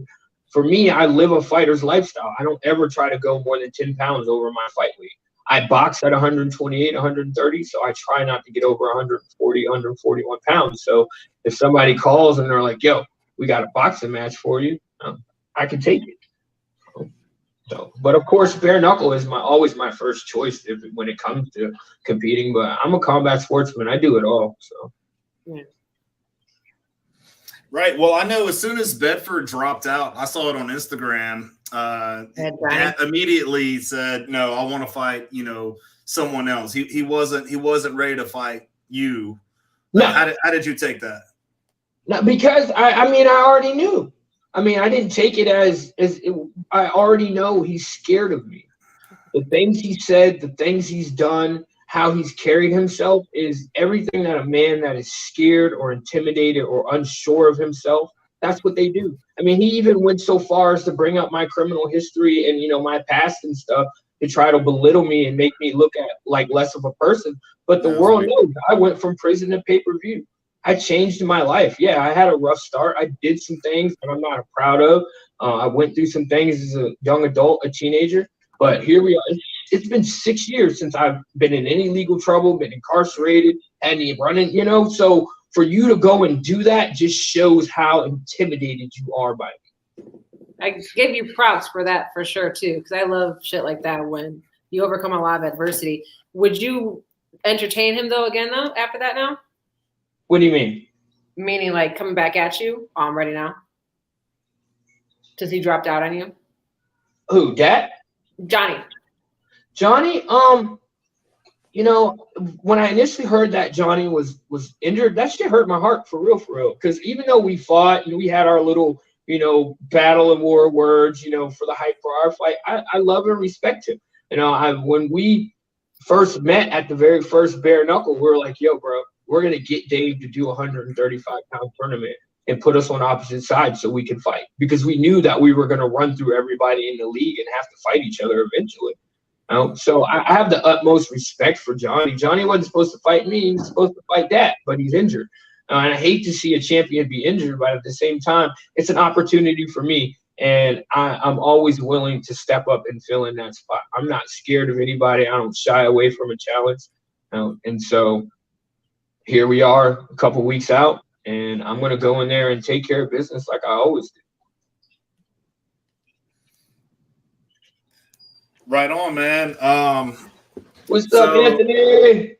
For me, I live a fighter's lifestyle. I don't ever try to go more than 10 pounds over my fight weight. I box at 128, 130, so I try not to get over 140, 141 pounds. So if somebody calls and they're like, "Yo, we got a boxing match for you," I can take it. So, but of course, bare knuckle is always my first choice when it comes to competing. But I'm a combat sportsman. I do it all. So. Yeah. Right. Well, I know as soon as Bedford dropped out, I saw it on Instagram. Matt immediately said, "No, I want to fight. Someone else." He wasn't ready to fight you. No. How did you take that? No, because I already knew. I didn't take it as I already know he's scared of me. The things he said, the things he's done, how he's carried himself is everything that a man that is scared or intimidated or unsure of himself, that's what they do. He even went so far as to bring up my criminal history and, my past and stuff to try to belittle me and make me look at like less of a person. But the world knows I went from prison to pay-per-view. I changed my life. Yeah, I had a rough start. I did some things that I'm not proud of. I went through some things as a young adult, a teenager. But here we are. It's been 6 years since I've been in any legal trouble, been incarcerated, hadn't running, you know. So for you to go and do that just shows how intimidated you are by me. I give you props for that for sure too, because I love shit like that when you overcome a lot of adversity. Would you entertain him though again though after that now? What do you mean? Meaning like coming back at you? Oh, I'm ready now. Does he dropped out on you? Who, Dat? Johnny, you know, when I initially heard that Johnny was injured, that shit hurt my heart for real. Because even though we fought and we had our little, you know, battle and war words, you know, for the hype for our fight, I love and respect him. You know, when we first met at the very first bare knuckle, we were like, yo, bro, we're going to get Dave to do a 135-pound tournament and put us on opposite sides so we can fight. Because we knew that we were going to run through everybody in the league and have to fight each other eventually. So I have the utmost respect for Johnny. Johnny wasn't supposed to fight me. He was supposed to fight that, but he's injured. And I hate to see a champion be injured, but at the same time, it's an opportunity for me. And I'm always willing to step up and fill in that spot. I'm not scared of anybody. I don't shy away from a challenge. And so here we are a couple weeks out, and I'm going to go in there and take care of business like I always do. Right on, man. What's up, Anthony?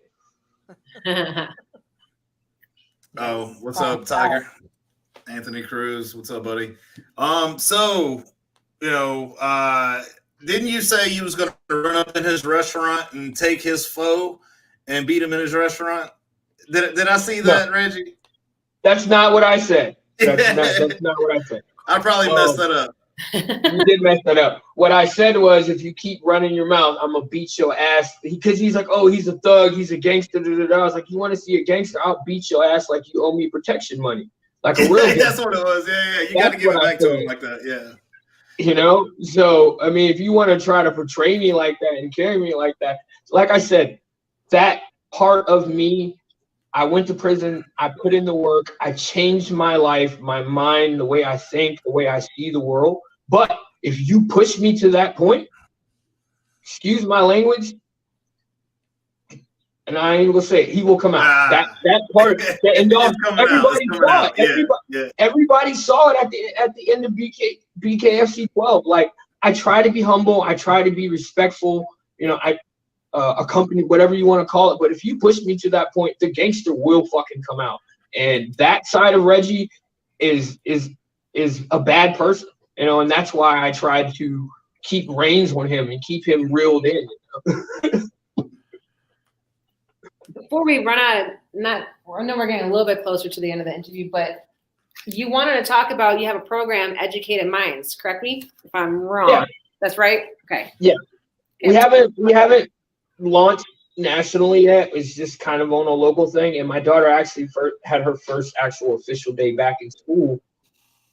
Oh, what's up, Tiger? Anthony Cruz, what's up, buddy? So, you know, didn't you say you was going to run up in his restaurant and take his foe and beat him in his restaurant? Did I see that, no. Reggie? That's not what I said. That's not what I said. I probably messed that up. You did mess that up. What I said was, if you keep running your mouth, I'm gonna beat your ass. Because he's like, oh, he's a thug, he's a gangster. I was like, you want to see a gangster? I'll beat your ass like you owe me protection money, like a real. That's what it was. Yeah. You got to give it back to him like that. Yeah. You know. So I mean, if you want to try to portray me like that and carry me like that, like I said, that part of me. I went to prison. I put in the work. I changed my life, my mind, the way I think, the way I see the world. But if you push me to that point, excuse my language, and I ain't gonna say it, he will come out. That part, and everybody saw it. Everybody saw it at the end of BKFC 12. Like, I try to be humble. I try to be respectful. You know, a company, whatever you want to call it. But if you push me to that point, the gangster will fucking come out. And that side of Reggie is a bad person, you know, and that's why I tried to keep reins on him and keep him reeled in. Before we run out of, I know we're getting a little bit closer to the end of the interview, but you wanted to talk about, you have a program, Educated Minds, correct me if I'm wrong. Yeah. That's right? Okay. Yeah. Okay. We haven't launched nationally yet. It's just kind of on a local thing. And my daughter actually had her first actual official day back in school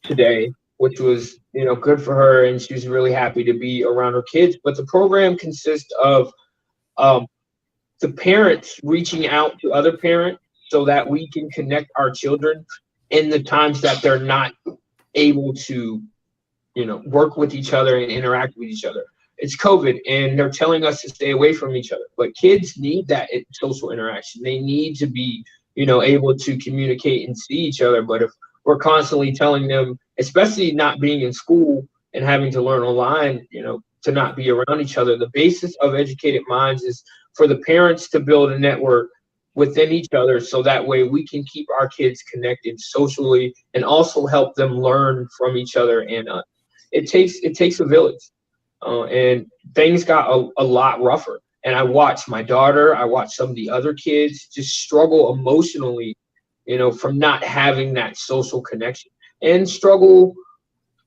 today, which was, you know, good for her. And she was really happy to be around her kids. But the program consists of the parents reaching out to other parents so that we can connect our children in the times that they're not able to, you know, work with each other and interact with each other. It's COVID, and they're telling us to stay away from each other. But kids need that social interaction. They need to be, you know, able to communicate and see each other. But if we're constantly telling them, especially not being in school and having to learn online, you know, to not be around each other, the basis of Educated Minds is for the parents to build a network within each other so that way we can keep our kids connected socially and also help them learn from each other. And it takes a village. And things got a lot rougher. And I watched my daughter, I watched some of the other kids just struggle emotionally, you know, from not having that social connection, and struggle,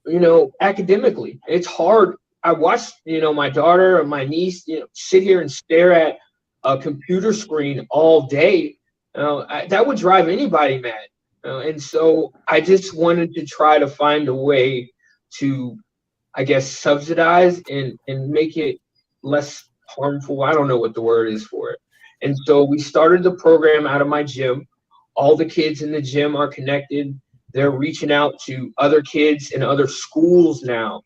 you know, academically. It's hard. I watched, you know, my daughter and my niece, you know, sit here and stare at a computer screen all day. That would drive anybody mad. And so I just wanted to try to find a way to, I guess, subsidize and make it less harmful. I don't know what the word is for it. And so we started the program out of my gym. All the kids in the gym are connected. They're reaching out to other kids in other schools now.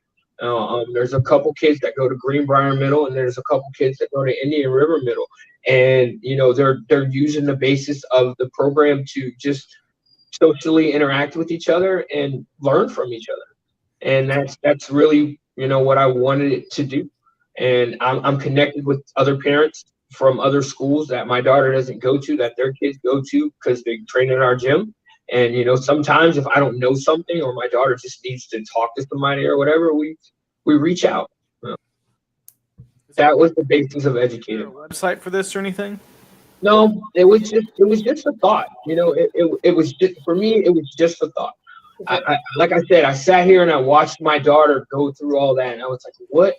There's a couple kids that go to Greenbrier Middle, and there's a couple kids that go to Indian River Middle. And, you know, they're using the basis of the program to just socially interact with each other and learn from each other. And that's really, you know, what I wanted it to do. And I'm connected with other parents from other schools that my daughter doesn't go to, that their kids go to because they train in our gym. And, you know, sometimes if I don't know something or my daughter just needs to talk to somebody or whatever, we reach out. That was the basis of educating. Website for this or anything? No, it was just a thought. You know, it was just, for me, it was just a thought. Like I said, I sat here and I watched my daughter go through all that, and I was like, what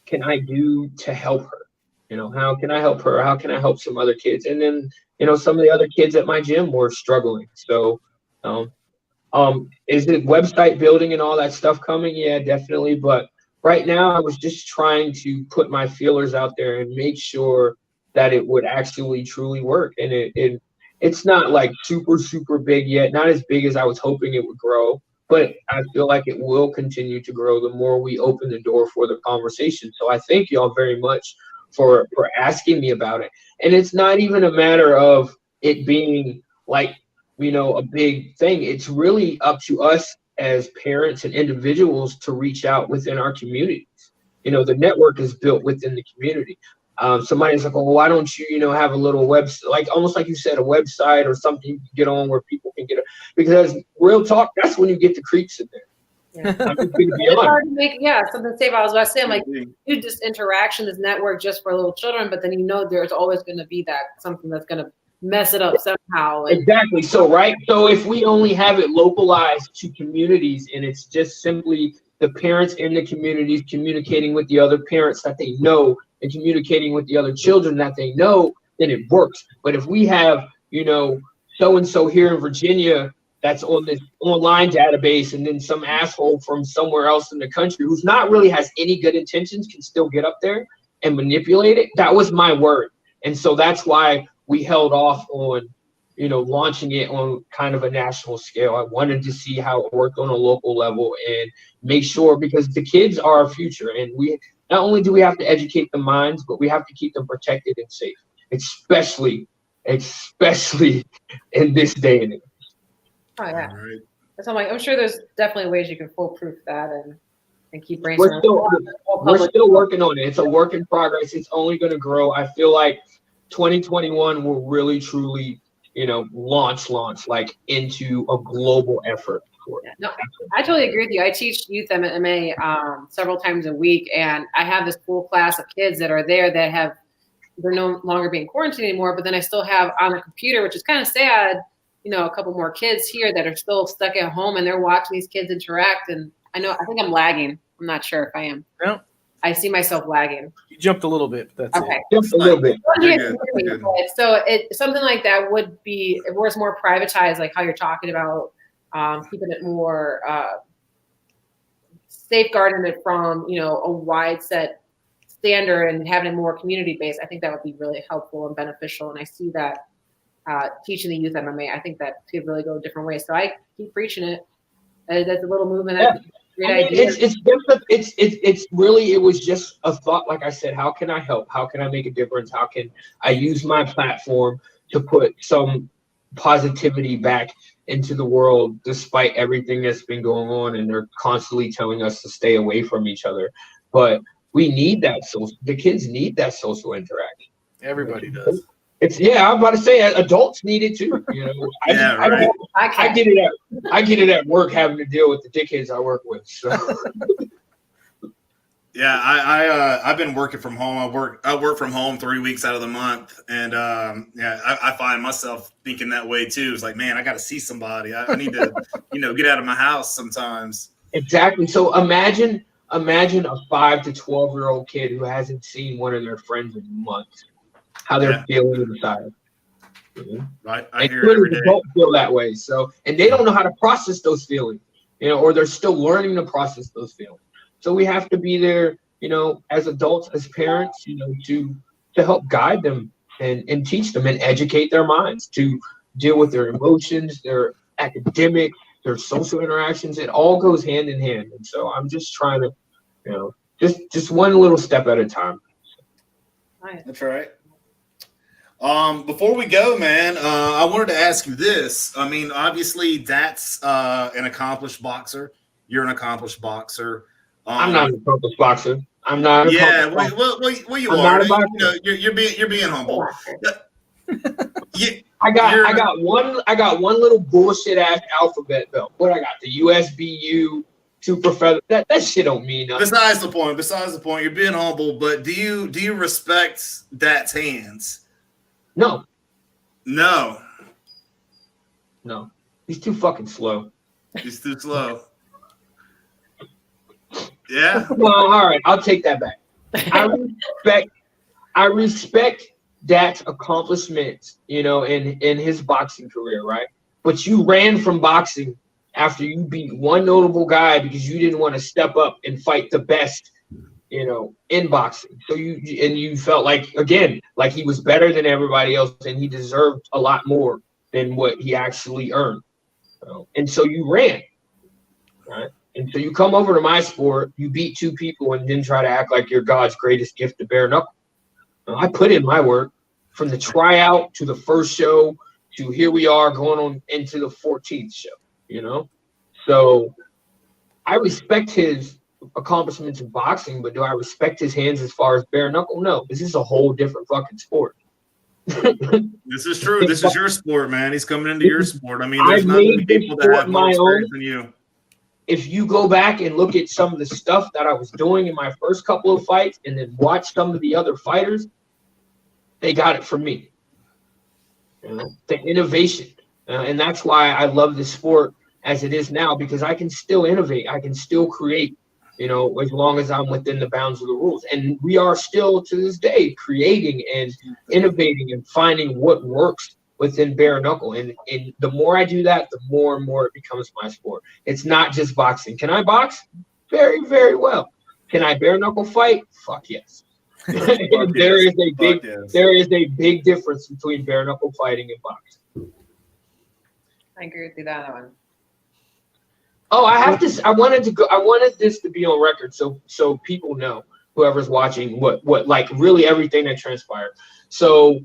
can I do to help her? You know, how can I help her? How can I help some other kids? And then, you know, some of the other kids at my gym were struggling. So, is it website building and all that stuff coming? Yeah, definitely. But right now, I was just trying to put my feelers out there and make sure that it would actually truly work. And it's not like super, super big yet, not as big as I was hoping it would grow, but I feel like it will continue to grow the more we open the door for the conversation. So I thank y'all very much for asking me about it. And it's not even a matter of it being like, you know, a big thing. It's really up to us as parents and individuals to reach out within our communities. You know, the network is built within the community. Somebody's like, well, why don't you, you know, have a little website, like almost like you said, a website or something you can get on where people can get it. Because real talk, that's when you get the creeps in there. Yeah. It's hard to make, something safe. I was about to say, I'm like, you just interaction, this network just for little children, but then you know there's always going to be that something that's going to mess it up somehow. Exactly. So, right. So if we only have it localized to communities and it's just simply the parents in the communities communicating with the other parents that they know and communicating with the other children that they know, then it works. But if we have, you know, so-and-so here in Virginia that's on this online database, and then some asshole from somewhere else in the country who's not really has any good intentions can still get up there and manipulate it. That was my worry. And so that's why we held off on, you know, launching it on kind of a national scale. I wanted to see how it worked on a local level and make sure, because the kids are our future, and we not only do we have to educate the minds, but we have to keep them protected and safe, especially in this day and age. Oh yeah, right. So I'm sure there's definitely ways you can foolproof that and keep brainstorming. We're still working on it. It's a work in progress. It's only going to grow. I feel like 2021 will really truly, you know, launch like into a global effort. Yeah, no, I totally agree with you. I teach youth MMA several times a week, and I have this full class of kids that are there that they're no longer being quarantined anymore. But then I still have on the computer, which is kind of sad, you know, a couple more kids here that are still stuck at home and they're watching these kids interact. And I think I'm lagging. I'm not sure if I am. No. I see myself lagging. You jumped a little bit. But that's okay. Jumped a little bit. So something like that would be, if it was more privatized, like how you're talking about, keeping it more safeguarding it from, you know, a wide set standard and having it more community based. I think that would be really helpful and beneficial. And I see that teaching the youth MMA, I think that could really go a different way. So I keep preaching it. That's a little movement. Yeah. Great idea. It's really, it was just a thought. Like I said, how can I help? How can I make a difference? How can I use my platform to put some positivity back into the world, despite everything that's been going on, and they're constantly telling us to stay away from each other. But we need that. So the kids need that social interaction. Everybody does. I'm about to say adults need it too. You know, I get it at work having to deal with the dickheads I work with. So. Yeah, I've been working from home. I work from home 3 weeks out of the month, and I find myself thinking that way too. It's like, man, I got to see somebody. I need to, you know, get out of my house sometimes. Exactly. So imagine a 5 to 12-year-old kid who hasn't seen one of their friends in months, how they're feeling inside. Mm-hmm. Right, I hear it every day. Don't feel that way. So, and they don't know how to process those feelings, you know, or they're still learning to process those feelings. So we have to be there as adults, as parents, to help guide them and teach them and educate their minds to deal with their emotions, their academic, their social interactions. It all goes hand in hand. And so I'm just trying to, just one little step at a time. That's right. Before we go, man, I wanted to ask you this. I mean, obviously, that's an accomplished boxer. You're an accomplished boxer. I'm not an accomplished boxer. I'm not. Yeah, well, you are. You're being humble. I got one little bullshit ass alphabet belt. What I got? The USBU super feather. That shit don't mean nothing. Besides the point, you're being humble. But do you respect Dat's hands? No. He's too fucking slow. He's too slow. Yeah. Well, all right. I'll take that back. I respect Dat's accomplishments, in his boxing career, right? But you ran from boxing after you beat one notable guy because you didn't want to step up and fight the best, in boxing. So you felt like he was better than everybody else and he deserved a lot more than what he actually earned. And so you ran, right? And so you come over to my sport, you beat two people and then try to act like you're God's greatest gift to bare knuckle. I put in my work from the tryout to the first show to here we are going on into the 14th show, So I respect his accomplishments in boxing, but do I respect his hands as far as bare knuckle? No, this is a whole different fucking sport. This is true. This is your sport, man. He's coming into your sport. I mean, there's not many people that have more experience than you. If you go back and look at some of the stuff that I was doing in my first couple of fights and then watch some of the other fighters, they got it from me. The innovation. And that's why I love this sport as it is now, because I can still innovate. I can still create, as long as I'm within the bounds of the rules. And we are still to this day creating and innovating and finding what works within bare knuckle. And the more I do that, the more and more it becomes my sport. It's not just boxing. Can I box? Very, very well. Can I bare knuckle fight? Fuck yes. There is a big difference between bare knuckle fighting and boxing. I agree with you that one. Oh, I wanted this to be on record so people know, whoever's watching, what like really everything that transpired. So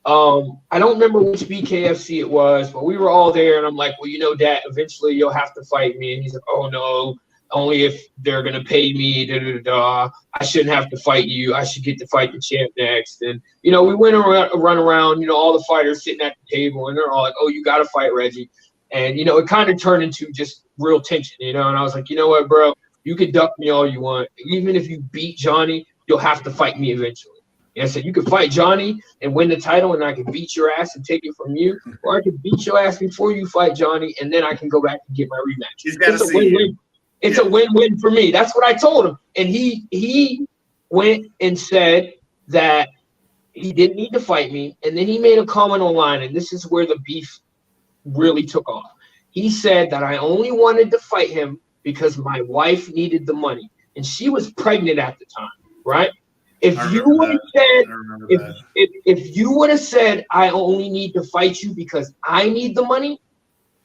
I don't remember which BKFC it was, but we were all there, and I'm like, well, Dad, eventually you'll have to fight me. And he's like, oh no, only if they're gonna pay me. I shouldn't have to fight you. I should get to fight the champ next. And we went run around, all the fighters sitting at the table, and they're all like, oh, you got to fight Reggie. And it kind of turned into just real tension, And I was like, you know what, bro, you can duck me all you want. Even if you beat Johnny, you'll have to fight me eventually. And I said, you can fight Johnny and win the title, and I can beat your ass and take it from you, or I can beat your ass before you fight Johnny, and then I can go back and get my rematch. It's a win-win. It's a win-win for me. That's what I told him. And he went and said that he didn't need to fight me, and then he made a comment online, and this is where the beef really took off. He said that I only wanted to fight him because my wife needed the money, and she was pregnant at the time, right? If you would have said I only need to fight you because I need the money,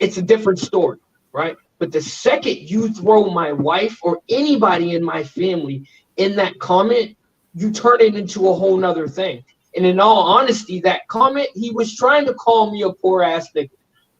it's a different story, right? But the second you throw my wife or anybody in my family in that comment, you turn it into a whole nother thing. And in all honesty, that comment, he was trying to call me a poor ass nigga.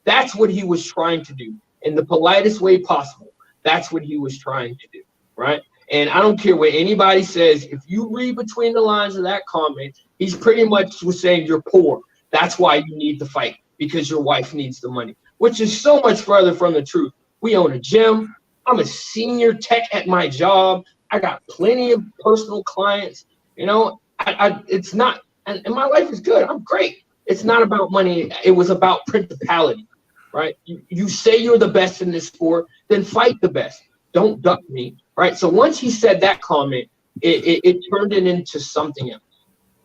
That's what he was trying to do in the politest way possible. That's what he was trying to do, right? And I don't care what anybody says. If you read between the lines of that comment, he's pretty much was saying you're poor. That's why you need to fight, because your wife needs the money, which is so much further from the truth. We own a gym. I'm a senior tech at my job. I got plenty of personal clients. It's not, and my life is good. I'm great. It's not about money. It was about principality, right? You say you're the best in this sport, then fight the best. Don't duck me, right? So once he said that comment, it turned it into something else.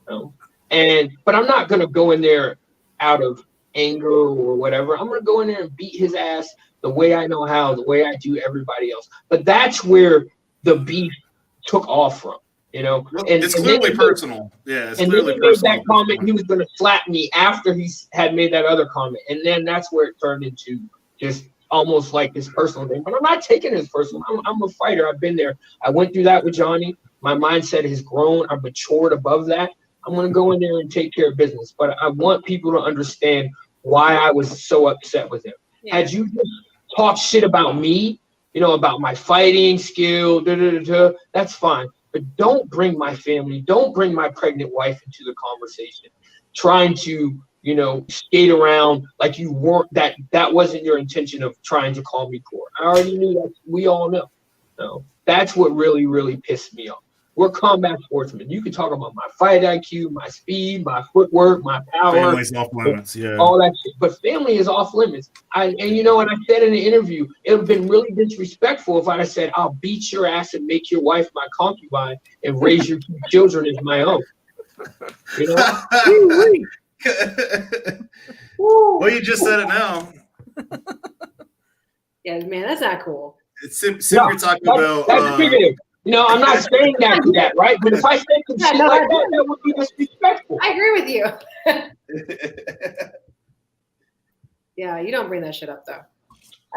But I'm not gonna go in there out of anger or whatever. I'm gonna go in there and beat his ass the way I know how, the way I do everybody else. But that's where the beef took off from. Well, it's clearly personal. Yeah, it's clearly then he personal. made that comment. He was going to slap me after he had made that other comment, and then that's where it turned into just almost like this personal thing. But I'm not taking it as personal. I'm a fighter. I've been there. I went through that with Johnny. My mindset has grown. I've matured above that. I'm going to go in there and take care of business. But I want people to understand why I was so upset with him. Yeah. Had you just talked shit about me, about my fighting skill, that's fine. But don't bring my family, don't bring my pregnant wife into the conversation, trying to, skate around like you weren't, that wasn't your intention of trying to call me poor. I already knew that. We all know. So that's what really, really pissed me off. We're combat sportsmen. You can talk about my fight IQ, my speed, my footwork, my power. Family's off limits, yeah. All that shit. But family is off limits. And I said in the interview, it would have been really disrespectful if I'd have said, I'll beat your ass and make your wife my concubine and raise your 2 children as my own. Well, you just said it now. Yeah, man, that's not cool. It's simply talking about. That's figurative. I'm not saying that, right? But if I said some shit like that would be disrespectful. I agree with you. Yeah, you don't bring that shit up, though.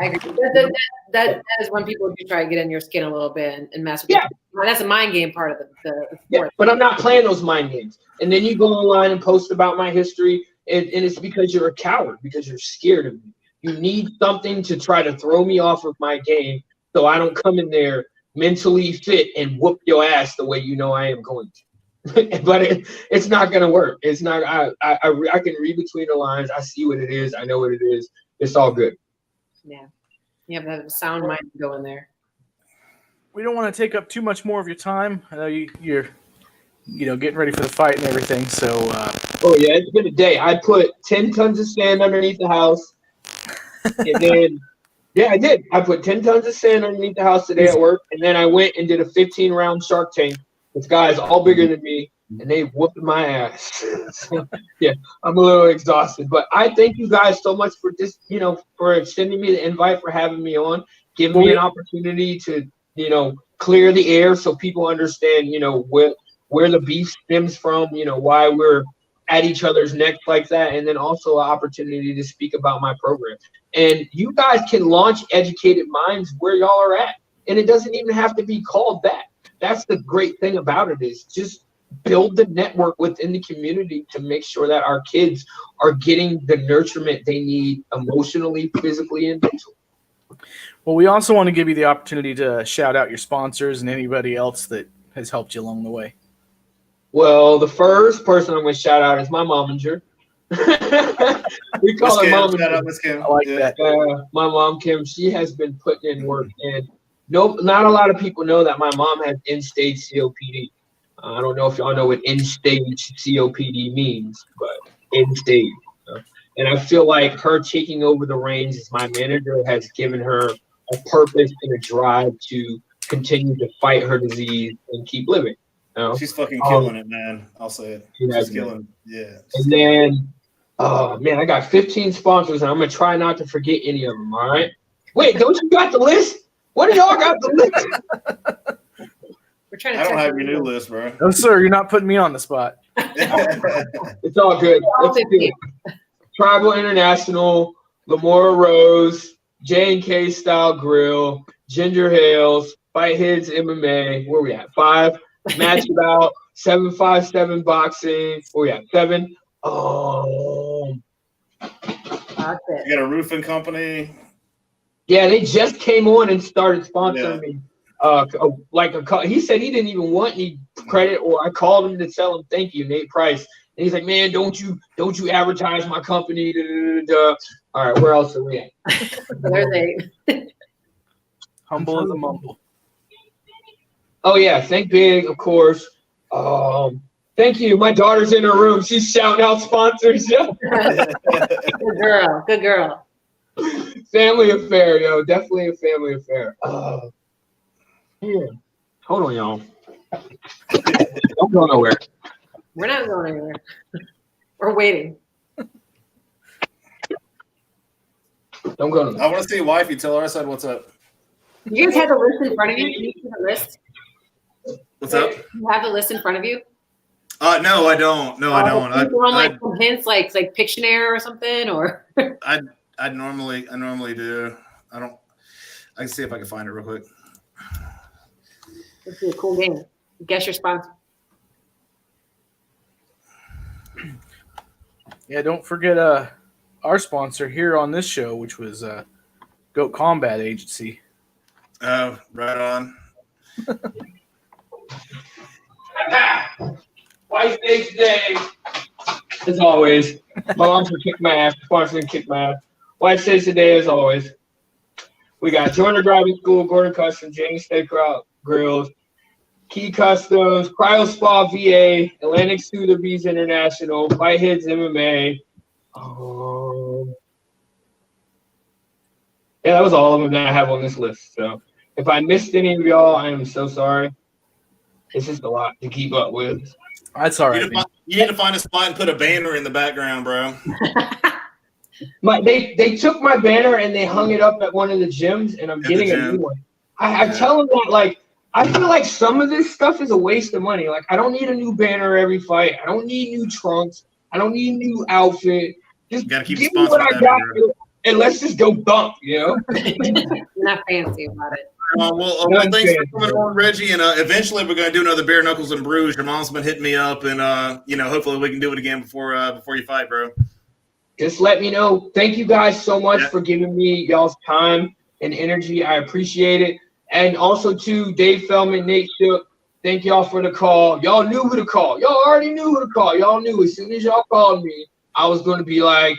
I agree. That is when people do try to get in your skin a little bit and mess with you. That's a mind game part of the sport. Yeah, but I'm not playing those mind games. And then you go online and post about my history, and it's because you're a coward, because you're scared of me. You need something to try to throw me off of my game so I don't come in there mentally fit and whoop your ass the way I am going to. But it's not going to work. It's not. I can read between the lines. I see what it is. I know what it is. It's all good. Yeah. You have that sound mind to go in there. We don't want to take up too much more of your time. I know you're getting ready for the fight and everything. So. Oh yeah, it's been a day. I put 10 tons of sand underneath the house, and then. Yeah, I did. I put 10 tons of sand underneath the house today at work, and then I went and did a 15-round Shark Tank with guys all bigger than me, and they whooped my ass. So, yeah, I'm a little exhausted. But I thank you guys so much for this, for extending me the invite, for having me on, giving me an opportunity to, clear the air so people understand, where the beef stems from, why we're at each other's necks like that, and then also an opportunity to speak about my program. And you guys can launch educated minds where y'all are at, and it doesn't even have to be called that. That's the great thing about it, is just build the network within the community to make sure that our kids are getting the nurturement they need emotionally, physically, and mentally. Well, we also want to give you the opportunity to shout out your sponsors and anybody else that has helped you along the way. Well, the first person I'm going to shout out is my momager. We call her Mom. Shout out Miss Kim. I like that. My mom, Kim, she has been putting in work. And not a lot of people know that my mom has end-stage COPD. I don't know if y'all know what end-stage COPD means, but end-stage. And I feel like her taking over the reins as my manager has given her a purpose and a drive to continue to fight her disease and keep living. She's fucking killing it, man. I'll say it. She's killing it. Yeah. And then, I got 15 sponsors, and I'm going to try not to forget any of them, all right? Wait, don't you got the list? What do y'all got the list? We're trying to. I don't have your new list, bro. No, sir, you're not putting me on the spot. It's all good. Let's do it. Tribal International, Lamora Rose, J&K Style Grill, Ginger Hales, Fight Heads MMA. Where we at? 5. Match About, 757 Boxing. Where we at? 7. You got a roofing company. Yeah, they just came on and started sponsoring me. He said he didn't even want any credit, or I called him to tell him thank you, Nate Price. And he's like, man, don't you advertise my company? All right, where else are we at? There's a humble as a mumble. Oh yeah, Think Big, of course. Thank you. My daughter's in her room. She's shouting out sponsors. Yeah. Good girl. Family affair, yo. Definitely a family affair. Hold on, y'all. Don't go nowhere. We're not going anywhere. We're waiting. Don't go nowhere. I want to see wifey. Tell her I said what's up. You guys have the list in front of you? Can you see the list? What's up? You have the list in front of you? No, I don't. No, I don't. You want like some hints, like Pictionary or something, or? I normally do. I can see if I can find it real quick. This is a cool game. Guess your sponsor. Yeah, don't forget our sponsor here on this show, which was Goat Combat Agency. Oh, right on. White Face Day. As always. My mom's gonna kick my ass. The sponsor gonna kick my ass. White Face today, as always. We got Jordan Driving School, Gordon Custom, James Steakhouse Grills, Key Customs, Cryo Spa VA, Atlantic Sotheby's International, Whiteheads MMA. Yeah, that was all of them that I have on this list. So if I missed any of y'all, I am so sorry. It's just a lot to keep up with. That's all right. You need to find a spot and put a banner in the background, bro. They took my banner and they hung it up at one of the gyms, and I'm getting a new one. I tell them that, like, I feel like some of this stuff is a waste of money. Like, I don't need a new banner every fight. I don't need new trunks. I don't need a new outfit. Just give me what I got, and let's just go bump, you know? Not fancy about it. Well, thanks for coming on, Reggie. And eventually we're going to do another Bare Knuckles and Bruise. Your mom's been hitting me up, and, hopefully we can do it again before you fight, bro. Just let me know. Thank you guys so much for giving me y'all's time and energy. I appreciate it. And also to Dave Feldman, Nate Shook, thank y'all for the call. Y'all knew who to call. Y'all already knew who to call. Y'all knew as soon as y'all called me, I was going to be like,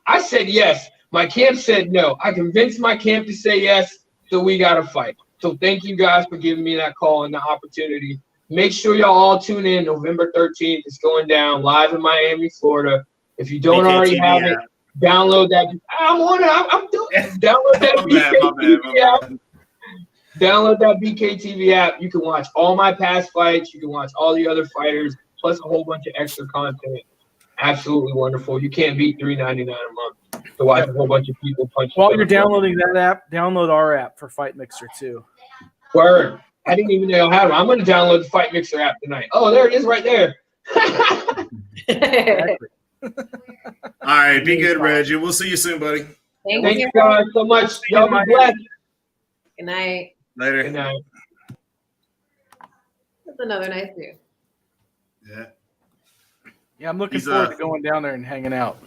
I said yes. My camp said no. I convinced my camp to say yes, so we got to fight. So thank you guys for giving me that call and the opportunity. Make sure y'all all tune in November 13th. It's going down live in Miami, Florida. If you don't already have it, download that. I'm on it. I'm doing it. Download that BKTV app. Download that BKTV app. You can watch all my past fights. You can watch all the other fighters, plus a whole bunch of extra content. Absolutely wonderful. You can't beat $3.99 a month to watch a whole bunch of people punch. While you're downloading that app, download our app for Fight Mixer too. Word. I didn't even know I had it. I'm going to download the Fight Mixer app tonight. Oh, there it is right there. All right, be good, Reggie. We'll see you soon, buddy. Thank you guys so much. Y'all be blessed. Good night. Later. Good night. That's another nice view. Yeah. Yeah, I'm looking forward to going down there and hanging out.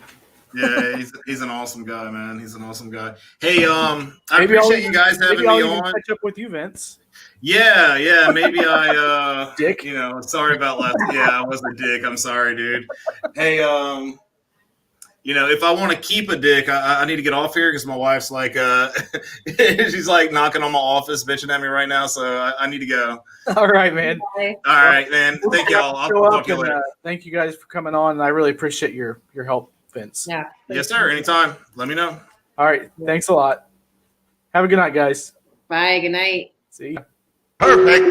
Yeah, he's an awesome guy, man. He's an awesome guy. Hey, I appreciate you guys having me on. Catch up with you, Vince. Yeah. Maybe I dick. Sorry about last. Yeah, I was a dick. I'm sorry, dude. Hey, if I want to keep a dick, I need to get off here because my wife's like, she's like knocking on my office, bitching at me right now. So I need to go. All right, man. Bye. All right, man. Thank y'all. I'll talk to you later. Thank you guys for coming on, and I really appreciate your help, Vince. Yeah. Yes, sir. Anytime. Let me know. All right. Thanks a lot. Have a good night, guys. Bye. Good night. See you. Perfect.